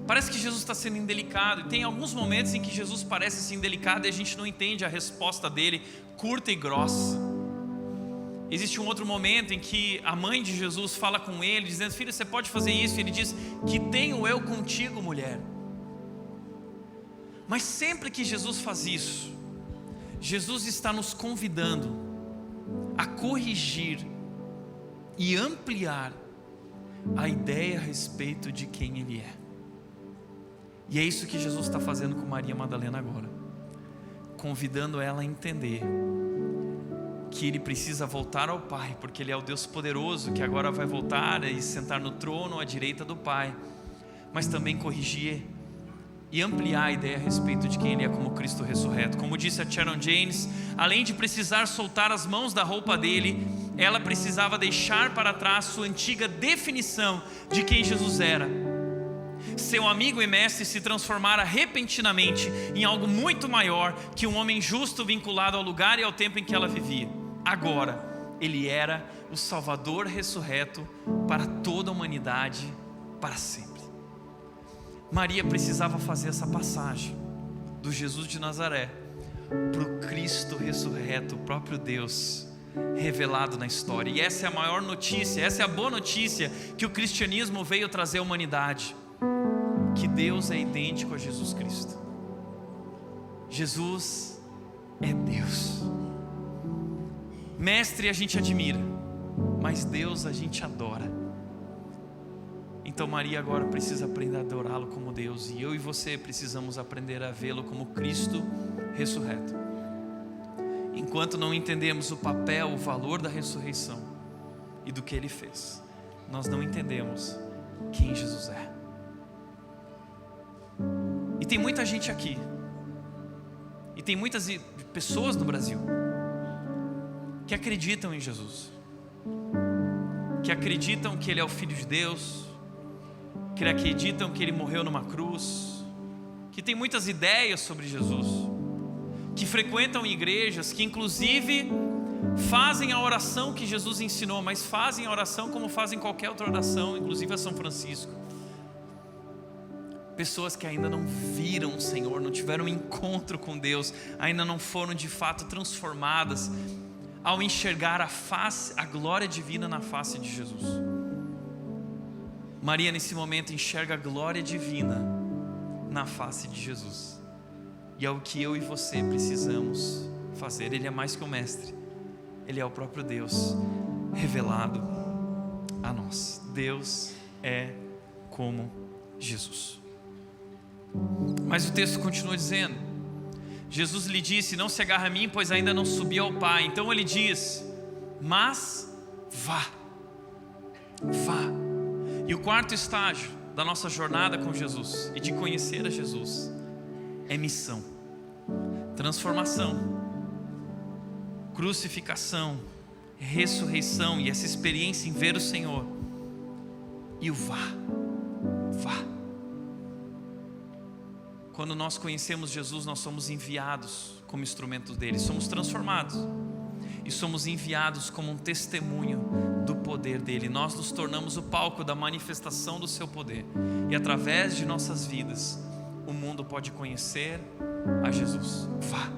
Parece que Jesus está sendo indelicado, e tem alguns momentos em que Jesus parece assim indelicado e a gente não entende a resposta dele, curta e grossa. Existe um outro momento em que a mãe de Jesus fala com ele, dizendo: filho, você pode fazer isso? E ele diz: que tenho eu contigo, mulher? Mas sempre que Jesus faz isso, Jesus está nos convidando a corrigir e ampliar a ideia a respeito de quem Ele é. E é isso que Jesus está fazendo com Maria Madalena agora, convidando ela a entender que Ele precisa voltar ao Pai, porque Ele é o Deus poderoso que agora vai voltar e sentar no trono à direita do Pai, mas também corrigir e ampliar a ideia a respeito de quem Ele é como Cristo ressurreto. Como disse a Sharon James, além de precisar soltar as mãos da roupa dele, ela precisava deixar para trás sua antiga definição de quem Jesus era. Seu amigo e mestre se transformara repentinamente em algo muito maior que um homem justo vinculado ao lugar e ao tempo em que ela vivia. Agora, Ele era o Salvador ressurreto para toda a humanidade, para sempre. Maria precisava fazer essa passagem do Jesus de Nazaré para o Cristo ressurreto, o próprio Deus revelado na história. E essa é a maior notícia, essa é a boa notícia que o cristianismo veio trazer à humanidade: que Deus é idêntico a Jesus Cristo. Jesus é Deus. Mestre a gente admira, mas Deus a gente adora. Então Maria agora precisa aprender a adorá-lo como Deus, e eu e você precisamos aprender a vê-lo como Cristo ressurreto. Enquanto não entendemos o papel, o valor da ressurreição e do que Ele fez, nós não entendemos quem Jesus é. E tem muita gente aqui, e tem muitas pessoas no Brasil que acreditam em Jesus, que acreditam que Ele é o Filho de Deus, que acreditam que Ele morreu numa cruz, que tem muitas ideias sobre Jesus, que frequentam igrejas, que inclusive fazem a oração que Jesus ensinou, mas fazem a oração como fazem qualquer outra oração, inclusive a São Francisco. Pessoas que ainda não viram o Senhor, não tiveram um encontro com Deus, ainda não foram de fato transformadas ao enxergar a glória divina na face de Jesus. Maria nesse momento enxerga a glória divina na face de Jesus, e é o que eu e você precisamos fazer. Ele é mais que um mestre, Ele é o próprio Deus revelado a nós. Deus é como Jesus. Mas o texto continua dizendo: Jesus lhe disse: não se agarre a mim, pois ainda não subi ao Pai. Então Ele diz: mas vá. E o quarto estágio da nossa jornada com Jesus e de conhecer a Jesus é missão, transformação, crucificação, ressurreição e essa experiência em ver o Senhor. E o vá. Quando nós conhecemos Jesus, nós somos enviados como instrumentos dele, somos transformados e somos enviados como um testemunho do poder dele. Nós nos tornamos o palco da manifestação do seu poder, e através de nossas vidas o mundo pode conhecer a Jesus. Vá.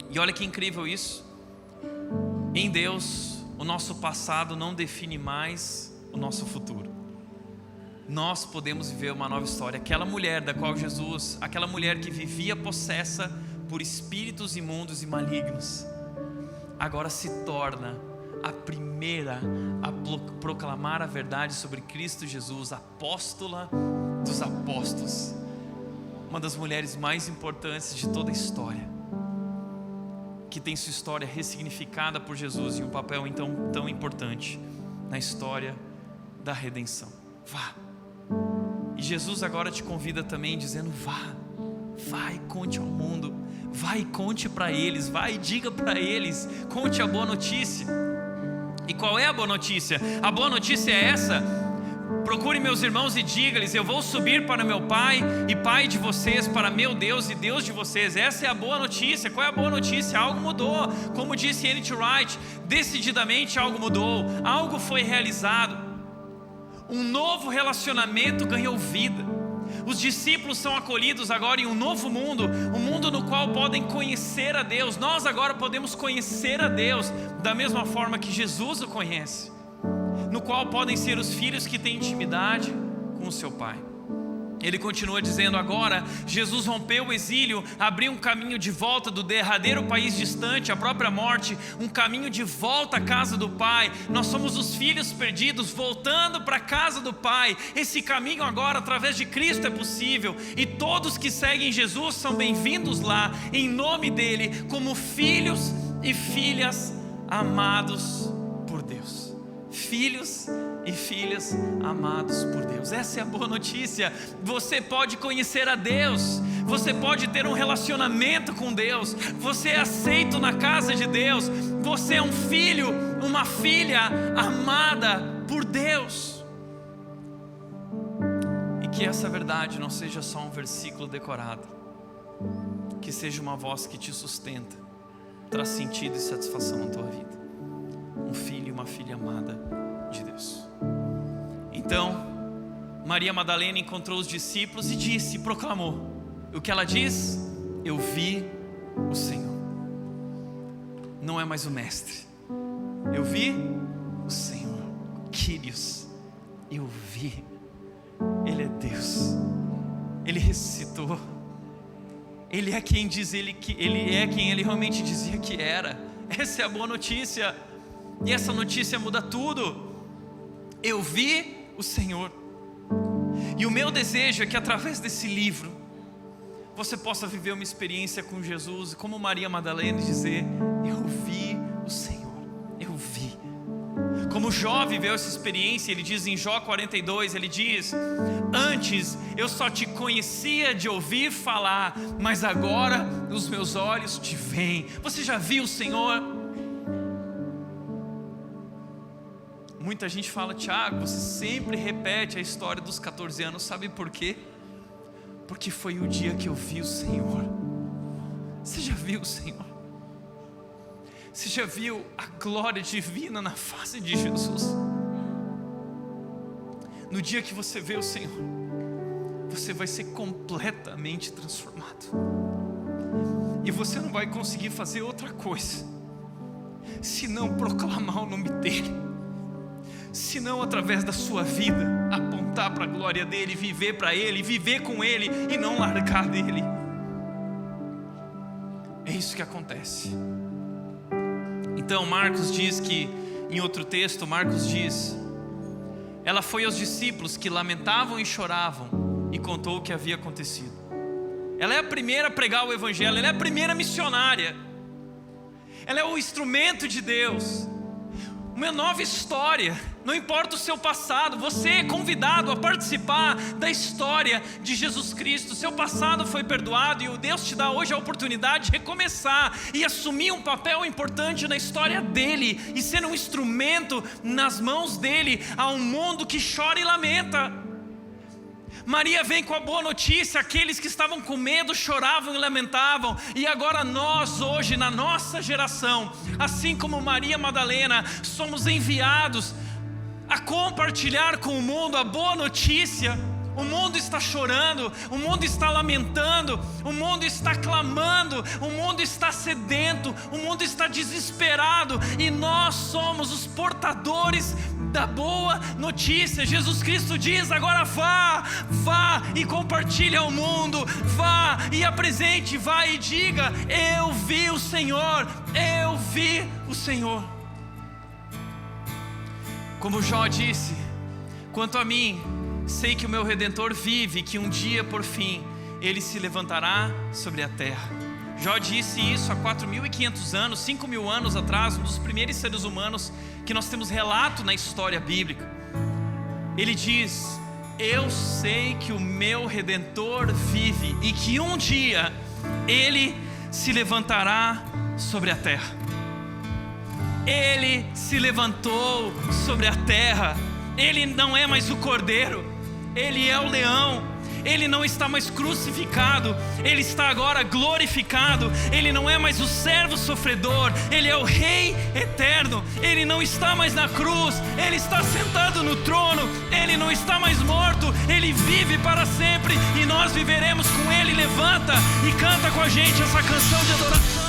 E olha que incrível isso. Em Deus, o nosso passado não define mais o nosso futuro. nós podemos viver uma nova história. Aquela mulher da qual Jesus, aquela mulher que vivia possessa por espíritos imundos e malignos, agora se torna a primeira a proclamar a verdade sobre Cristo Jesus, apóstola dos apóstolos, uma das mulheres mais importantes de toda a história, que tem sua história ressignificada por Jesus, e um papel então tão importante na história da redenção. Vá. E Jesus agora te convida também, dizendo: vai e conte ao mundo, vai e conte para eles, vai e diga para eles, conte a boa notícia. E qual é a boa notícia? A boa notícia é essa: procure meus irmãos e diga-lhes: eu vou subir para meu Pai e Pai de vocês, para meu Deus e Deus de vocês. Essa é a boa notícia. Qual é a boa notícia? Algo mudou. Como disse N.T. Wright, decididamente algo mudou, algo foi realizado. Um novo relacionamento ganhou vida. Os discípulos são acolhidos agora em um novo mundo, um mundo no qual podem conhecer a Deus. Nós agora podemos conhecer a Deus da mesma forma que Jesus o conhece, no qual podem ser os filhos que têm intimidade com o seu Pai. Ele continua dizendo: agora Jesus rompeu o exílio, abriu um caminho de volta do derradeiro país distante, a própria morte, um caminho de volta à casa do Pai. Nós somos os filhos perdidos voltando para a casa do Pai. Esse caminho agora através de Cristo é possível, e todos que seguem Jesus são bem-vindos lá, em nome dele, como filhos e filhas amados por Deus. Filhos e filhas amados por Deus. Essa é a boa notícia. Você pode conhecer a Deus, você pode ter um relacionamento com Deus, você é aceito na casa de Deus, você é um filho, uma filha amada por Deus. E que essa verdade não seja só um versículo decorado, que seja uma voz que te sustenta, traz sentido e satisfação na tua vida. Um filho e uma filha amada de Deus. Então, Maria Madalena encontrou os discípulos e disse, proclamou. O que ela diz? Eu vi o Senhor. Não é mais o mestre. Eu vi o Senhor. Kyrios. Eu vi. Ele é Deus. Ele ressuscitou. Ele é quem diz que ele é quem ele realmente dizia que era. Essa é a boa notícia. E essa notícia muda tudo. Eu vi o Senhor. E o meu desejo é que através desse livro você possa viver uma experiência com Jesus, como Maria Madalena, e dizer: eu vi o Senhor. Eu vi. Como Jó viveu essa experiência, ele diz em Jó 42, ele diz: antes eu só te conhecia de ouvir falar, mas agora os meus olhos te veem. Você já viu o Senhor? Muita gente fala: Tiago, você sempre repete a história dos 14 anos. Sabe por quê? Porque foi o dia que eu vi o Senhor. Você já viu o Senhor? Você já viu a glória divina na face de Jesus? No dia que você vê o Senhor, você vai ser completamente transformado. E você não vai conseguir fazer outra coisa senão proclamar o nome dEle, senão através da sua vida apontar para a glória dEle, viver para Ele, viver com Ele e não largar dEle. É isso que acontece. Então Marcos diz que, em outro texto, Marcos diz: ela foi aos discípulos que lamentavam e choravam e contou o que havia acontecido. Ela é a primeira a pregar o Evangelho, ela é a primeira missionária, ela é o instrumento de Deus. Uma nova história, não importa o seu passado, você é convidado a participar da história de Jesus Cristo. Seu passado foi perdoado e Deus te dá hoje a oportunidade de recomeçar e assumir um papel importante na história dEle e ser um instrumento nas mãos dEle a um mundo que chora e lamenta. Maria vem com a boa notícia, aqueles que estavam com medo choravam e lamentavam, e agora nós hoje na nossa geração, assim como Maria Madalena, somos enviados a compartilhar com o mundo a boa notícia O mundo está chorando, o mundo está lamentando, o mundo está clamando, o mundo está sedento, o mundo está desesperado, e nós somos os portadores da boa notícia. Jesus Cristo diz: agora vá e compartilhe ao mundo, vá e apresente, vá e diga: eu vi o Senhor, eu vi o Senhor. Como Jó disse: quanto a mim, sei que o meu Redentor vive, que um dia por fim ele se levantará sobre a terra. Jó disse isso há 4.500 anos, 5.000 anos atrás, um dos primeiros seres humanos que nós temos relato na história bíblica. Ele diz: eu sei que o meu Redentor vive e que um dia ele se levantará sobre a terra. Ele se levantou sobre a terra. Ele não é mais o cordeiro, ele é o leão. Ele não está mais crucificado, ele está agora glorificado. Ele não é mais o servo sofredor, ele é o Rei eterno. Ele não está mais na cruz, ele está sentado no trono. Ele não está mais morto, ele vive para sempre, e nós viveremos com ele. Levanta e canta com a gente essa canção de adoração.